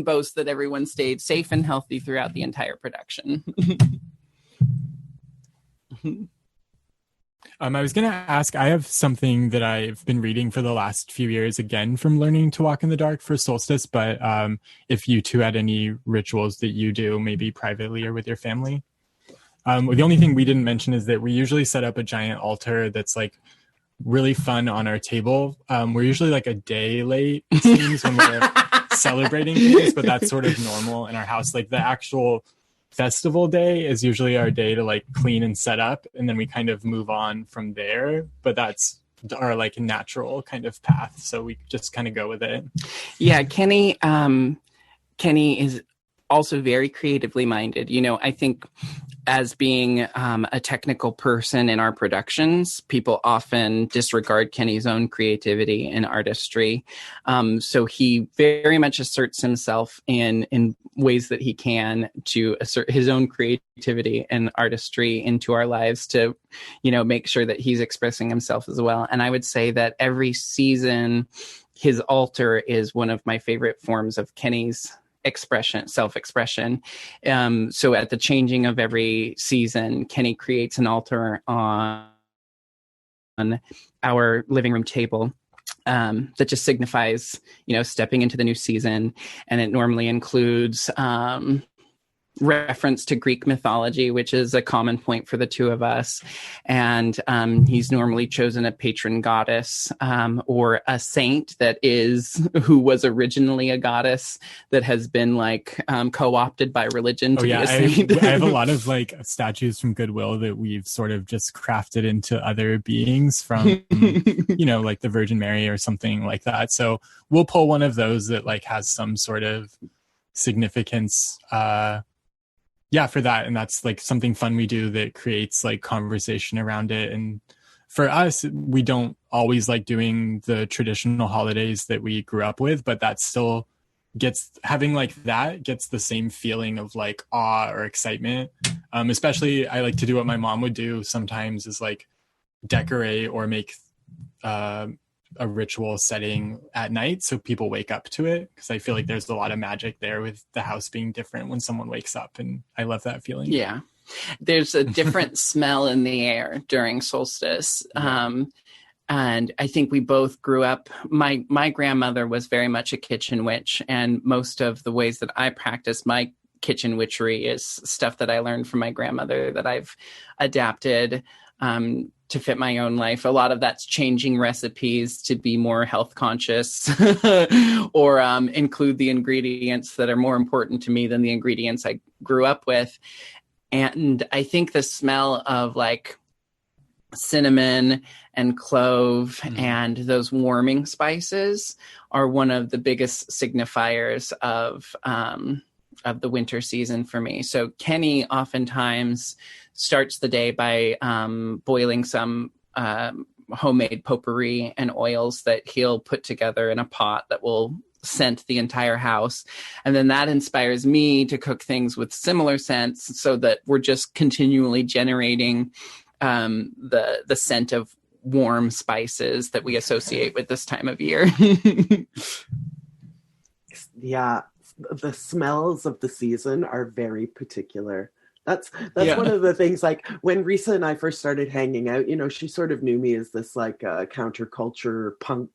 boast that everyone stayed safe and healthy throughout the entire production. I was going to ask, I have something that I've been reading for the last few years, again, from learning to walk in the dark for solstice, but if you two had any rituals that you do, maybe privately or with your family. The only thing we didn't mention is that we usually set up a giant altar that's like really fun on our table. We're usually like a day late, it seems, when we're celebrating things, but that's sort of normal in our house. Like the actual festival day is usually our day to like clean and set up, and then we kind of move on from there, but that's our like natural kind of path, so we just kind of go with it. Yeah, Kenny is also very creatively minded. You know, I think as being a technical person in our productions, people often disregard Kenny's own creativity and artistry. So he very much asserts himself in ways that he can to assert his own creativity and artistry into our lives to, you know, make sure that he's expressing himself as well. And I would say that every season, his altar is one of my favorite forms of Kenny's self-expression. So at the changing of every season, Kenny creates an altar on our living room table that just signifies, you know, stepping into the new season. And it normally includes reference to Greek mythology, which is a common point for the two of us. And he's normally chosen a patron goddess or a saint who was originally a goddess that has been like co-opted by religion to be a saint. I have a lot of like statues from Goodwill that we've sort of just crafted into other beings from, you know, like the Virgin Mary or something like that. So we'll pull one of those that like has some sort of significance for that, and that's like something fun we do that creates like conversation around it. And for us, we don't always like doing the traditional holidays that we grew up with, but that still gets the same feeling of like awe or excitement. Especially I like to do what my mom would do sometimes, is like decorate or make a ritual setting at night so people wake up to it, because I feel like there's a lot of magic there with the house being different when someone wakes up, and I love that feeling. Yeah, there's a different smell in the air during solstice. And I think we both grew up, my grandmother was very much a kitchen witch, and most of the ways that I practice my kitchen witchery is stuff that I learned from my grandmother that I've adapted to fit my own life. A lot of that's changing recipes to be more health conscious or include the ingredients that are more important to me than the ingredients I grew up with. And I think the smell of like cinnamon and clove and those warming spices are one of the biggest signifiers of the winter season for me. So Kenny oftentimes starts the day by boiling some homemade potpourri and oils that he'll put together in a pot that will scent the entire house. And then that inspires me to cook things with similar scents, so that we're just continually generating the scent of warm spices that we associate with this time of year. Yeah, the smells of the season are very particular. That's one of the things, like when Risa and I first started hanging out, you know, she sort of knew me as this like counterculture punk,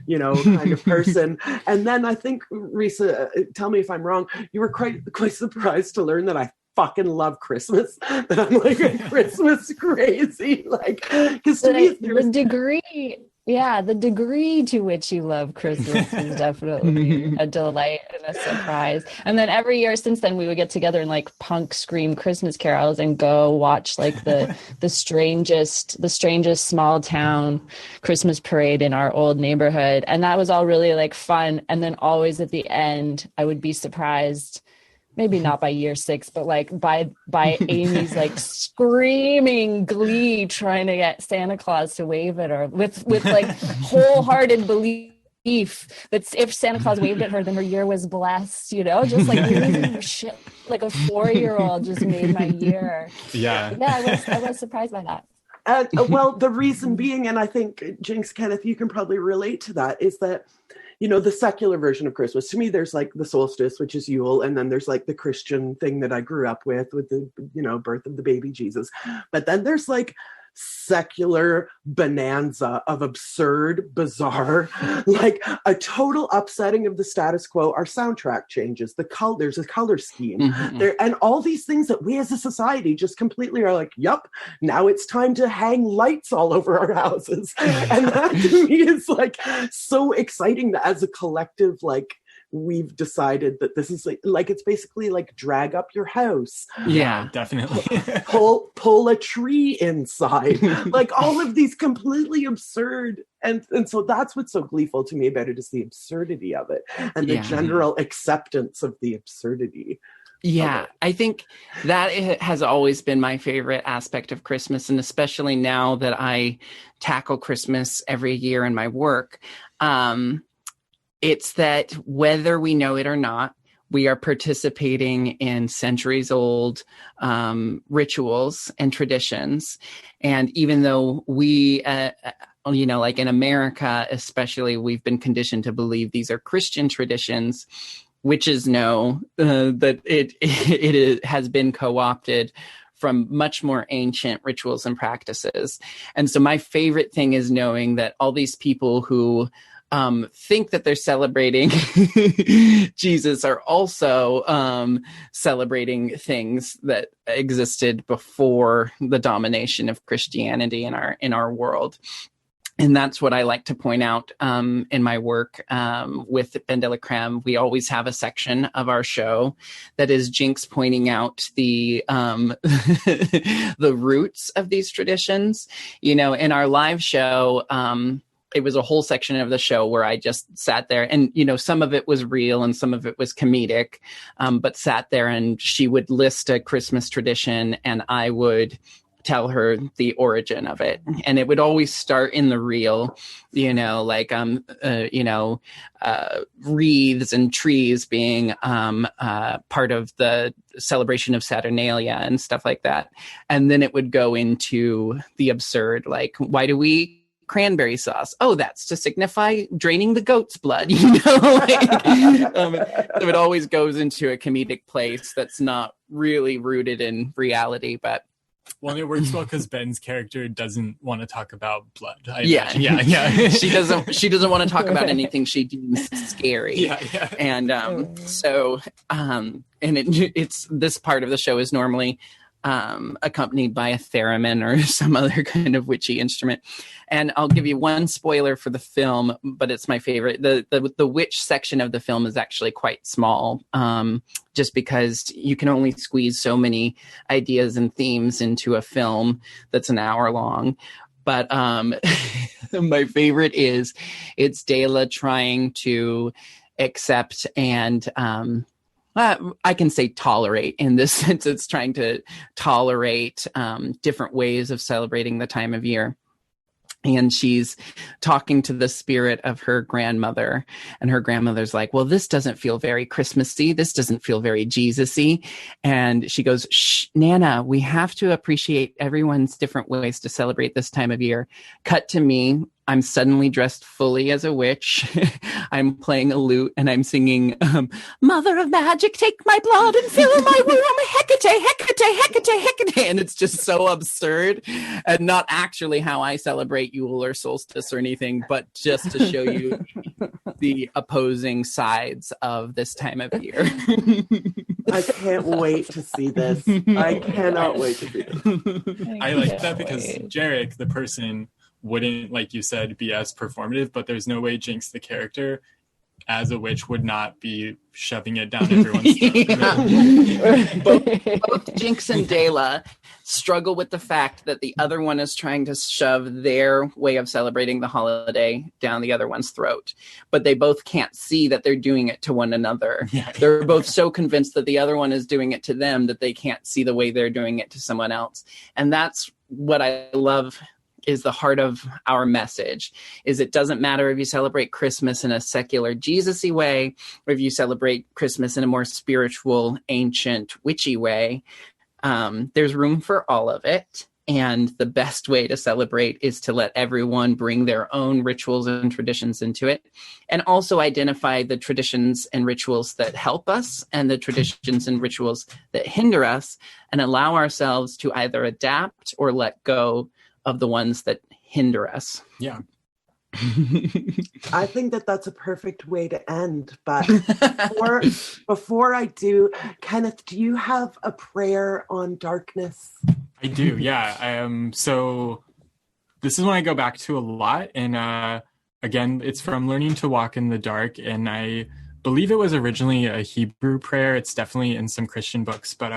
you know, kind of person. And then I think, Risa, tell me if I'm wrong, you were quite surprised to learn that I fucking love Christmas, that I'm like a Christmas crazy, like, because to me the degree Yeah, the degree to which you love Christmas is definitely a delight and a surprise. And then every year since then, we would get together and like punk scream Christmas carols and go watch like the strangest small town Christmas parade in our old neighborhood. And that was all really like fun. And then always at the end, I would be surprised, maybe not by year 6, but like by Amy's like screaming glee trying to get Santa Claus to wave at her with like wholehearted belief that if Santa Claus waved at her, then her year was blessed, you know, just like losing your shit like a 4-year-old just made my year. Yeah, I was surprised by that. Well, the reason being, and I think Jinkx, Kenneth, you can probably relate to that, is that, you know, the secular version of Christmas, to me, there's like the solstice, which is Yule, and then there's like the Christian thing that I grew up with the, you know, birth of the baby Jesus. But then there's like secular bonanza of absurd, bizarre, like a total upsetting of the status quo. Our soundtrack changes, there's a color scheme there, and all these things that we as a society just completely are like, yup, now it's time to hang lights all over our houses. And that to me is like so exciting that as a collective, like, we've decided that this is like it's basically like drag up your house. Yeah, definitely. pull a tree inside. Like all of these completely absurd, and so that's what's so gleeful to me about it, is the absurdity of it and the general acceptance of the absurdity. Yeah, I think that has always been my favorite aspect of Christmas, and especially now that I tackle Christmas every year in my work. It's that whether we know it or not, we are participating in centuries-old rituals and traditions. And even though we, you know, like in America especially, we've been conditioned to believe these are Christian traditions, witches know that it has been co-opted from much more ancient rituals and practices. And so my favorite thing is knowing that all these people who think that they're celebrating Jesus are also celebrating things that existed before the domination of Christianity in our world. And that's what I like to point out in my work with Ben de la Creme. We always have a section of our show that is Jinkx pointing out the the roots of these traditions. You know, in our live show, it was a whole section of the show where I just sat there and, you know, some of it was real and some of it was comedic, but sat there and she would list a Christmas tradition and I would tell her the origin of it. And it would always start in the real, you know, like, wreaths and trees being part of the celebration of Saturnalia and stuff like that. And then it would go into the absurd, like, why do we cranberry sauce? Oh, that's to signify draining the goat's blood, you know. So it always goes into a comedic place that's not really rooted in reality. But well, it works well because Ben's character doesn't want to talk about blood. Yeah. She doesn't want to talk about anything she deems scary. And it's this part of the show is normally accompanied by a theremin or some other kind of witchy instrument. And I'll give you one spoiler for the film, but it's my favorite. The witch section of the film is actually quite small, just because you can only squeeze so many ideas and themes into a film that's an hour long. But my favorite is it's Dela trying to accept and I can say tolerate in this sense. It's trying to tolerate different ways of celebrating the time of year. And she's talking to the spirit of her grandmother. And her grandmother's like, well, this doesn't feel very Christmassy. This doesn't feel very Jesus-y. And she goes, shh, Nana, we have to appreciate everyone's different ways to celebrate this time of year. Cut to me. I'm suddenly dressed fully as a witch. I'm playing a lute and I'm singing, Mother of Magic, take my blood and fill my womb. Hecate, Hecate, Hecate, Hecate. And it's just so absurd and not actually how I celebrate Yule or solstice or anything, but just to show you the opposing sides of this time of year. I can't wait to see this. I cannot wait to see this. I like that because Jarek, the person wouldn't, like you said, be as performative, but there's no way Jinkx the character as a witch would not be shoving it down everyone's throat. both Jinkx and Dela struggle with the fact that the other one is trying to shove their way of celebrating the holiday down the other one's throat, but they both can't see that they're doing it to one another. Yeah. They're both so convinced that the other one is doing it to them that they can't see the way they're doing it to someone else. And that's what I love is the heart of our message, is it doesn't matter if you celebrate Christmas in a secular Jesus-y way, or if you celebrate Christmas in a more spiritual, ancient, witchy way. There's room for all of it. And the best way to celebrate is to let everyone bring their own rituals and traditions into it, and also identify the traditions and rituals that help us and the traditions and rituals that hinder us, and allow ourselves to either adapt or let go of the ones that hinder us. Yeah. I think that that's a perfect way to end. But before I do, Kenneth, do you have a prayer on darkness? I do, yeah. So this is one I go back to a lot. And again, it's from Learning to Walk in the Dark. And I believe it was originally a Hebrew prayer. It's definitely in some Christian books. But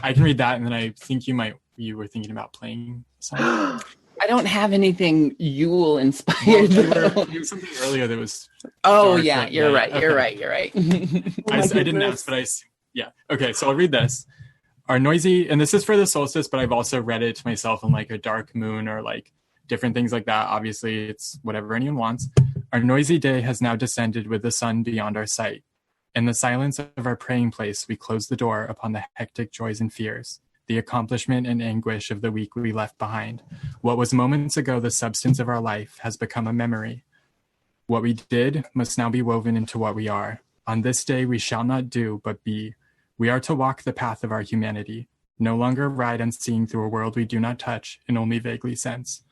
I can read that. And then I think you were thinking about playing something. I don't have anything Yule inspired. Well, you were something earlier that was. Oh yeah, you're right. You're right. I didn't ask, but yeah. Okay, so I'll read this. Our noisy, and this is for the solstice, but I've also read it to myself on like a dark moon or like different things like that. Obviously, it's whatever anyone wants. Our noisy day has now descended with the sun beyond our sight. In the silence of our praying place, we close the door upon the hectic joys and fears, the accomplishment and anguish of the week we left behind. What was moments ago the substance of our life has become a memory. What we did must now be woven into what we are. On this day we shall not do, but be. We are to walk the path of our humanity, no longer ride unseeing through a world we do not touch and only vaguely sense.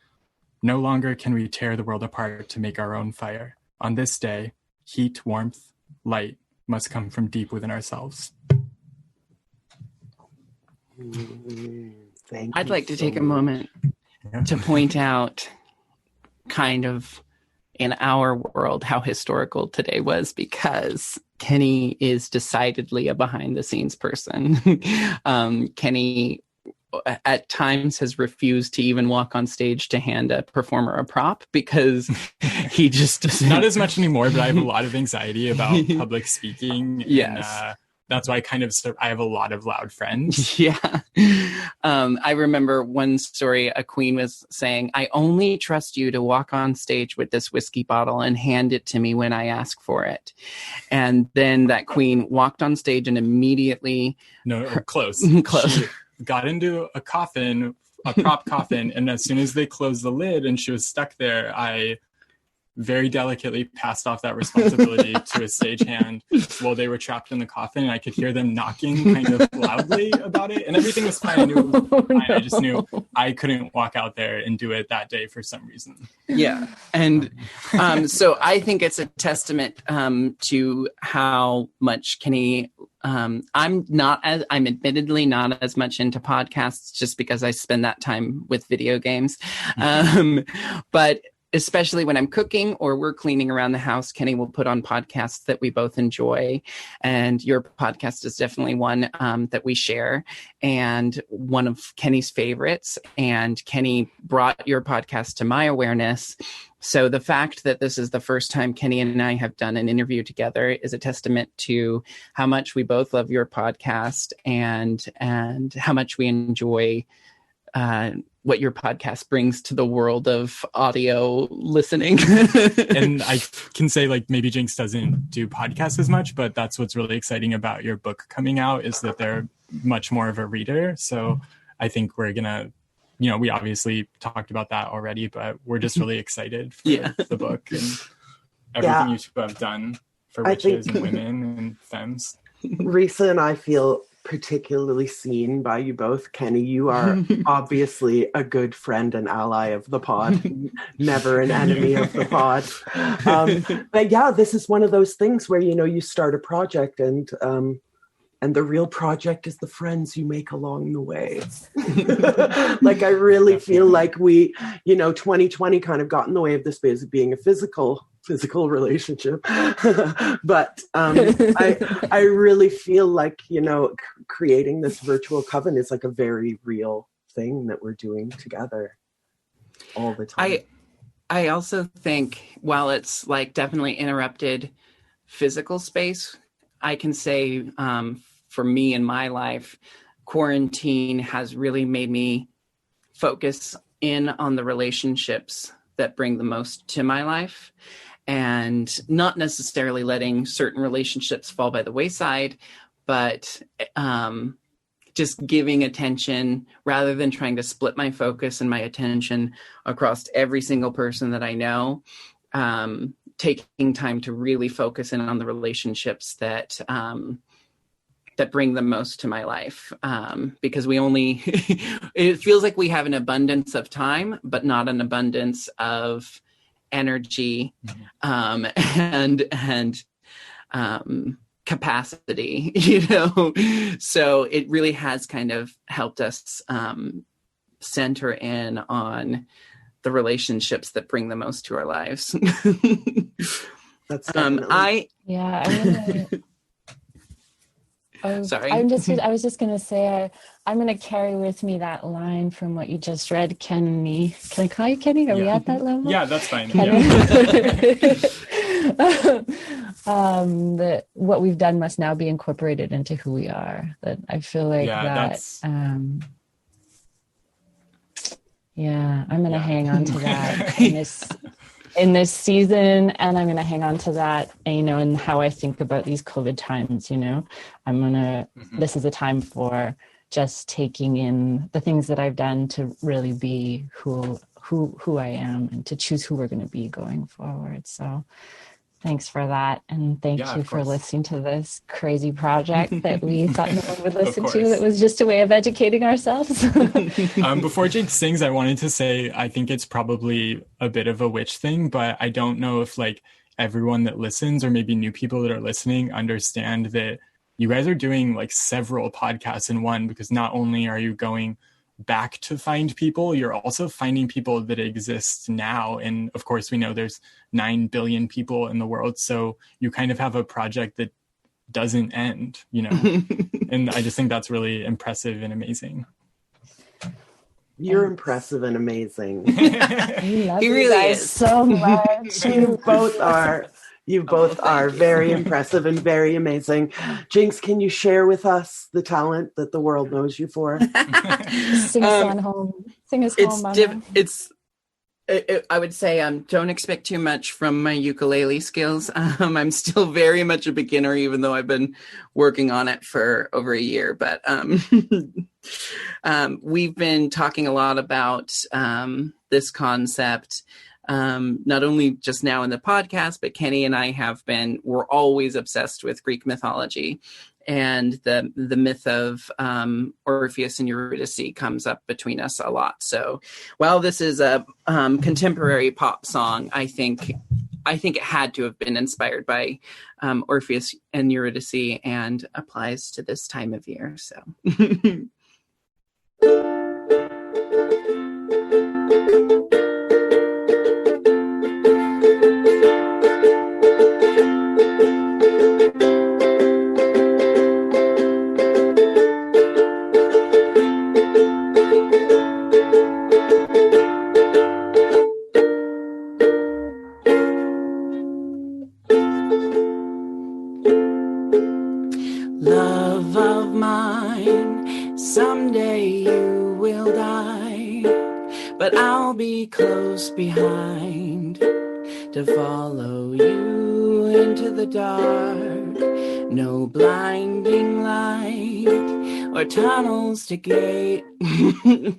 No longer can we tear the world apart to make our own fire. On this day, heat, warmth, light must come from deep within ourselves. I'd like to take a moment to point out kind of in our world how historical today was, because Kenny is decidedly a behind the scenes person. Kenny at times has refused to even walk on stage to hand a performer a prop because he just doesn't. Not as much anymore, but I have a lot of anxiety about public speaking. Yes. And, that's why I have a lot of loud friends. Yeah. I remember one story, a queen was saying, I only trust you to walk on stage with this whiskey bottle and hand it to me when I ask for it. And then that queen walked on stage and immediately... Close. Close. She got into a coffin, a prop coffin, and as soon as they closed the lid and she was stuck there, I very delicately passed off that responsibility to a stagehand while they were trapped in the coffin, and I could hear them knocking kind of loudly about it, and everything was fine. I knew it was fine. I just knew I couldn't walk out there and do it that day for some reason. Yeah. And so I think it's a testament to how much Kenny... I'm admittedly not as much into podcasts just because I spend that time with video games. But especially when I'm cooking or we're cleaning around the house, Kenny will put on podcasts that we both enjoy. And your podcast is definitely one that we share, and one of Kenny's favorites. And Kenny brought your podcast to my awareness. So the fact that this is the first time Kenny and I have done an interview together is a testament to how much we both love your podcast and how much we enjoy what your podcast brings to the world of audio listening. And I can say, like, maybe Jinkx doesn't do podcasts as much, but that's what's really exciting about your book coming out, is that they're much more of a reader. So I think we're gonna, we obviously talked about that already, but we're just really excited for the book and everything you two have done for witches and women and femmes. Risa and I feel particularly seen by you both. Kenny, you are obviously a good friend and ally of the pod, never an enemy of the pod. But yeah, this is one of those things where, you start a project and And the real project is the friends you make along the way. Like, I really feel like we, 2020 kind of got in the way of this space of being a physical relationship. But I really feel like, creating this virtual coven is like a very real thing that we're doing together all the time. I also think, while it's like definitely interrupted physical space, I can say for me in my life, quarantine has really made me focus in on the relationships that bring the most to my life, and not necessarily letting certain relationships fall by the wayside, but just giving attention rather than trying to split my focus and my attention across every single person that I know. Taking time to really focus in on the relationships that bring the most to my life, because it feels like we have an abundance of time, but not an abundance of energy, and capacity, so it really has kind of helped us center in on the relationships that bring the most to our lives. That's definitely. Sorry. I was just going to say, I'm going to carry with me that line from what you just read, Kenny. Can I call you Kenny? Are we at that level? Yeah, that's fine. That what we've done must now be incorporated into who we are. That I feel like I'm going to hang on to that in this season, and I'm going to hang on to that, and how I think about these COVID times. I'm going to. This is a time for just taking in the things that I've done to really be who I am, and to choose who we're going to be going forward. So thanks for that. And thank you for listening to this crazy project that we thought no one would listen to. That was just a way of educating ourselves. Before Jinkx sings, I wanted to say, I think it's probably a bit of a witch thing, but I don't know if everyone that listens, or maybe new people that are listening, understand that you guys are doing several podcasts in one, because not only are you going back to find people, you're also finding people that exist now. And of course, we know there's 9 billion people in the world. So you kind of have a project that doesn't end, and I just think that's really impressive and amazing. You're impressive and amazing. I love you guys so much. You both are very impressive and very amazing. Jinkx, can you share with us the talent that the world knows you for? Sing us on home. Sing us home, Mama. I would say don't expect too much from my ukulele skills. I'm still very much a beginner, even though I've been working on it for over a year. But we've been talking a lot about this concept, not only just now in the podcast, but Kenny and I we're always obsessed with Greek mythology, and the myth of Orpheus and Eurydice comes up between us a lot. So while this is a contemporary pop song, I think it had to have been inspired by Orpheus and Eurydice, and applies to this time of year. So. Love of mine, someday you will die, but I'll be close behind to follow you into the dark. No blinding light or tunnels to gate.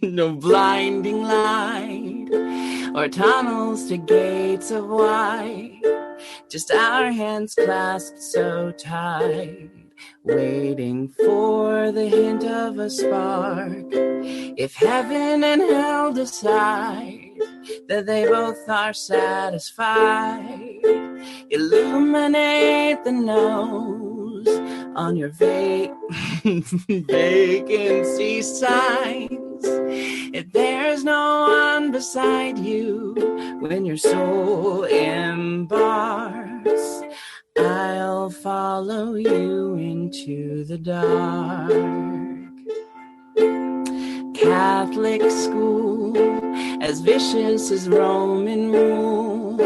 No blinding light or tunnels to gates of white. Just our hands clasped so tight, waiting for the hint of a spark. If heaven and hell decide that they both are satisfied, illuminate the nose on your vacancy signs. If there's no one beside you when your soul embarks, I'll follow you into the dark. Catholic school, as vicious as Roman rule,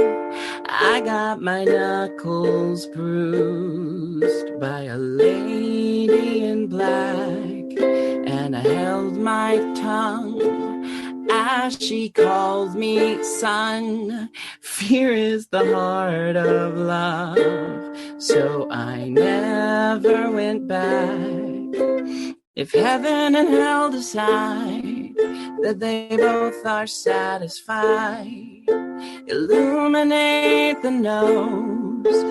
I got my knuckles bruised by a lady in black, and I held my tongue as she called me son. Fear is the heart of love, so I never went back. If heaven and hell decide that they both are satisfied, illuminate the no's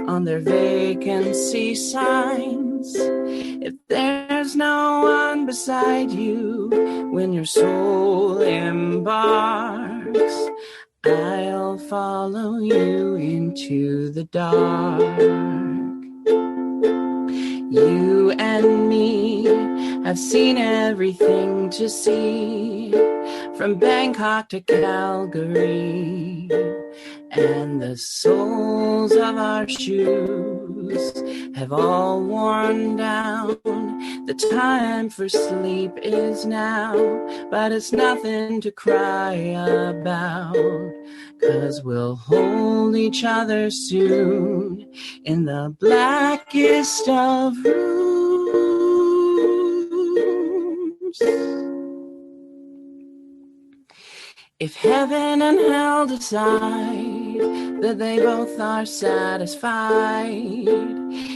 on their vacancy signs. If there's no one beside you when your soul embarks, I'll follow you into the dark. You and me have seen everything to see, from Bangkok to Calgary, and the soles of our shoes have all worn down. The time for sleep is now, but it's nothing to cry about, 'cause we'll hold each other soon in the blackest of rooms. If heaven and hell decide that they both are satisfied,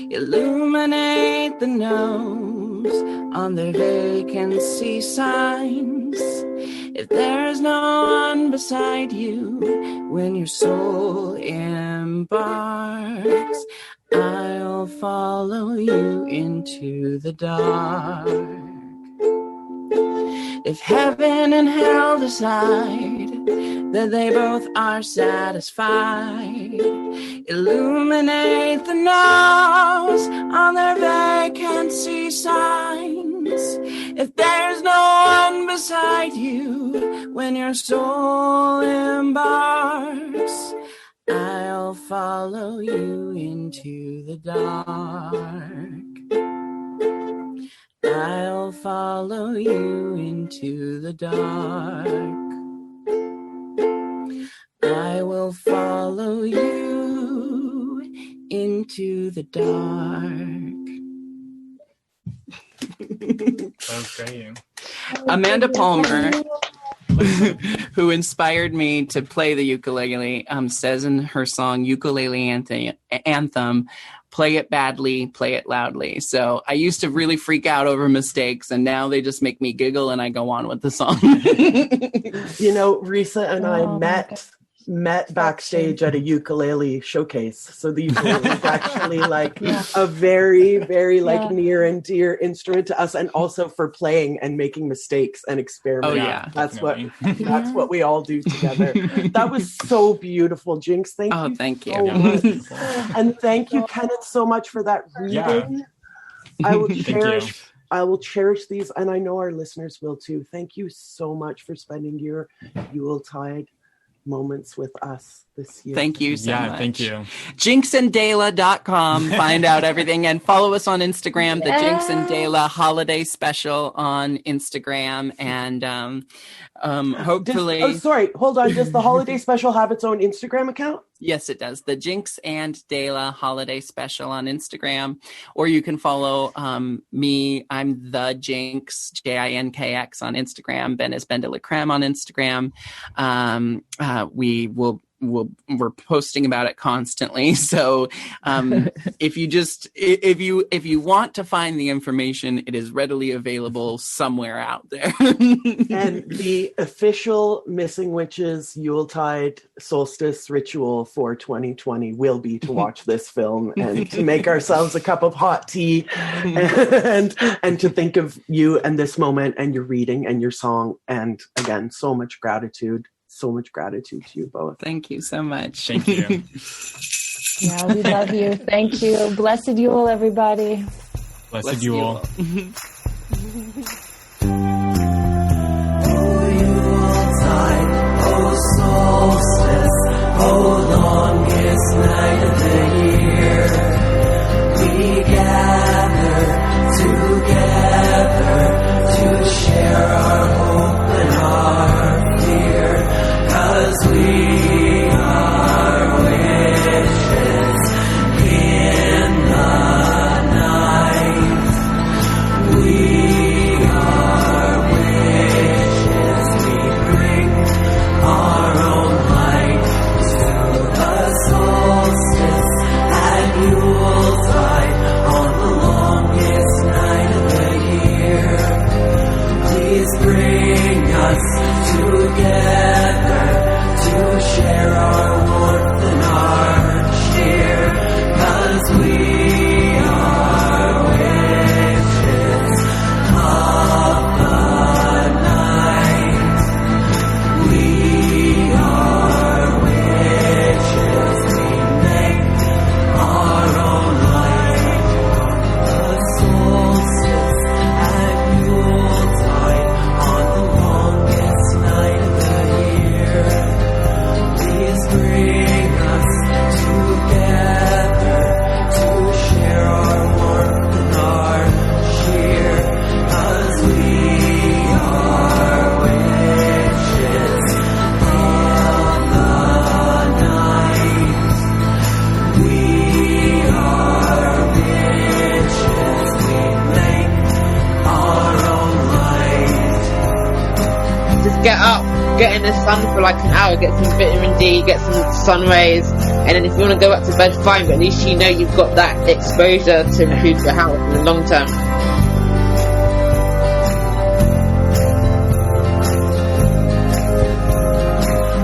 illuminate the no's on their vacancy signs. If there's no one beside you when your soul embarks, I'll follow you into the dark. If heaven and hell decide that they both are satisfied, illuminate the no's on their vacancy signs. If there's no one beside you when your soul embarks, I'll follow you into the dark. I'll follow you into the dark. I will follow you into the dark. That was great. Amanda Palmer, who inspired me to play the ukulele, says in her song Ukulele Anthem, play it badly, play it loudly. So I used to really freak out over mistakes, and now they just make me giggle and I go on with the song. You know, Risa and I met backstage at a ukulele showcase. So the ukulele is actually like a very, very like near and dear instrument to us, and also for playing and making mistakes and experimenting. Oh yeah, that's what we all do together. That was so beautiful, Jinkx. Thank you so much. And thank you, Kenneth, so much for that reading. I will cherish these, and I know our listeners will too. Thank you so much for spending your Yuletide moments with us this year. Thank you so much. Thank you. JinxandDela.com. Find out everything, and follow us on Instagram, the Jinkx and Dela Holiday Special on Instagram, and hopefully. Hold on. Does the Holiday Special have its own Instagram account? Yes, it does. The Jinkx and Dela Holiday Special on Instagram, or you can follow me. I'm the Jinkx, Jinkx on Instagram. Ben is Ben de la Creme on Instagram. We're posting about it constantly. So if you want to find the information, it is readily available somewhere out there. And the official Missing Witches Yuletide solstice ritual for 2020 will be to watch this film and to make ourselves a cup of hot tea and to think of you and this moment and your reading and your song. And again, so much gratitude to you both. Thank you so much. Thank you. Yeah, we love you. Thank you. Blessed Yule, everybody. Blessed Yule. Longest night of the year, we gather together to share our hope and our fear, 'cause we are witches in the night. We are witches, we bring our own light to the solstice at Yuletide on the longest night of the year. Please bring us together to share our warmth and our cheer, 'cause we are witches of the night. We are witches, we make our own light on the solstice at Yuletide on the longest night of the year. Please bring us together to share our warmth and our cheer, 'cause we are witches of the night. We are witches, we make our own light. Just get up, get in the sun for like an hour, get some vitamin D, get some sun rays, and then if you want to go back to bed, fine, but at least you know you've got that exposure to improve your health in the long term.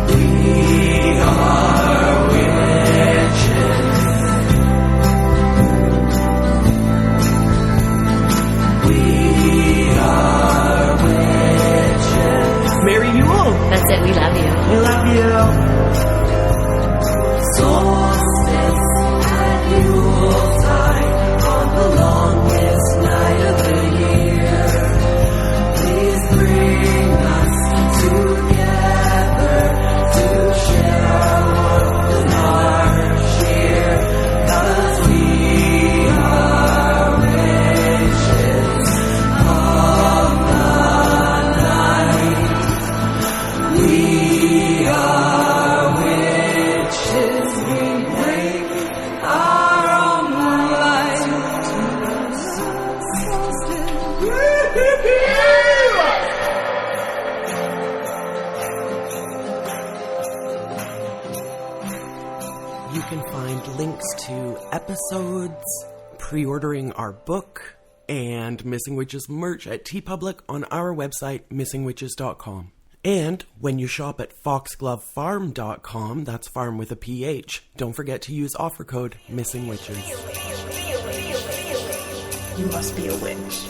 We are witches. We are witches. Merry Yule! That's it. We love you. We love you. Solstice at Yuletide on the longest night of the year. Please bring us together to share our warmth and our cheer, 'cause we are witches of the night. We are witches, we make our own light. You can find links to episodes, pre-ordering our book, and Missing Witches merch at TeePublic on our website, missingwitches.com. And when you shop at foxglovefarm.com, that's farm with a PH, don't forget to use offer code MissingWitches. You must be a witch.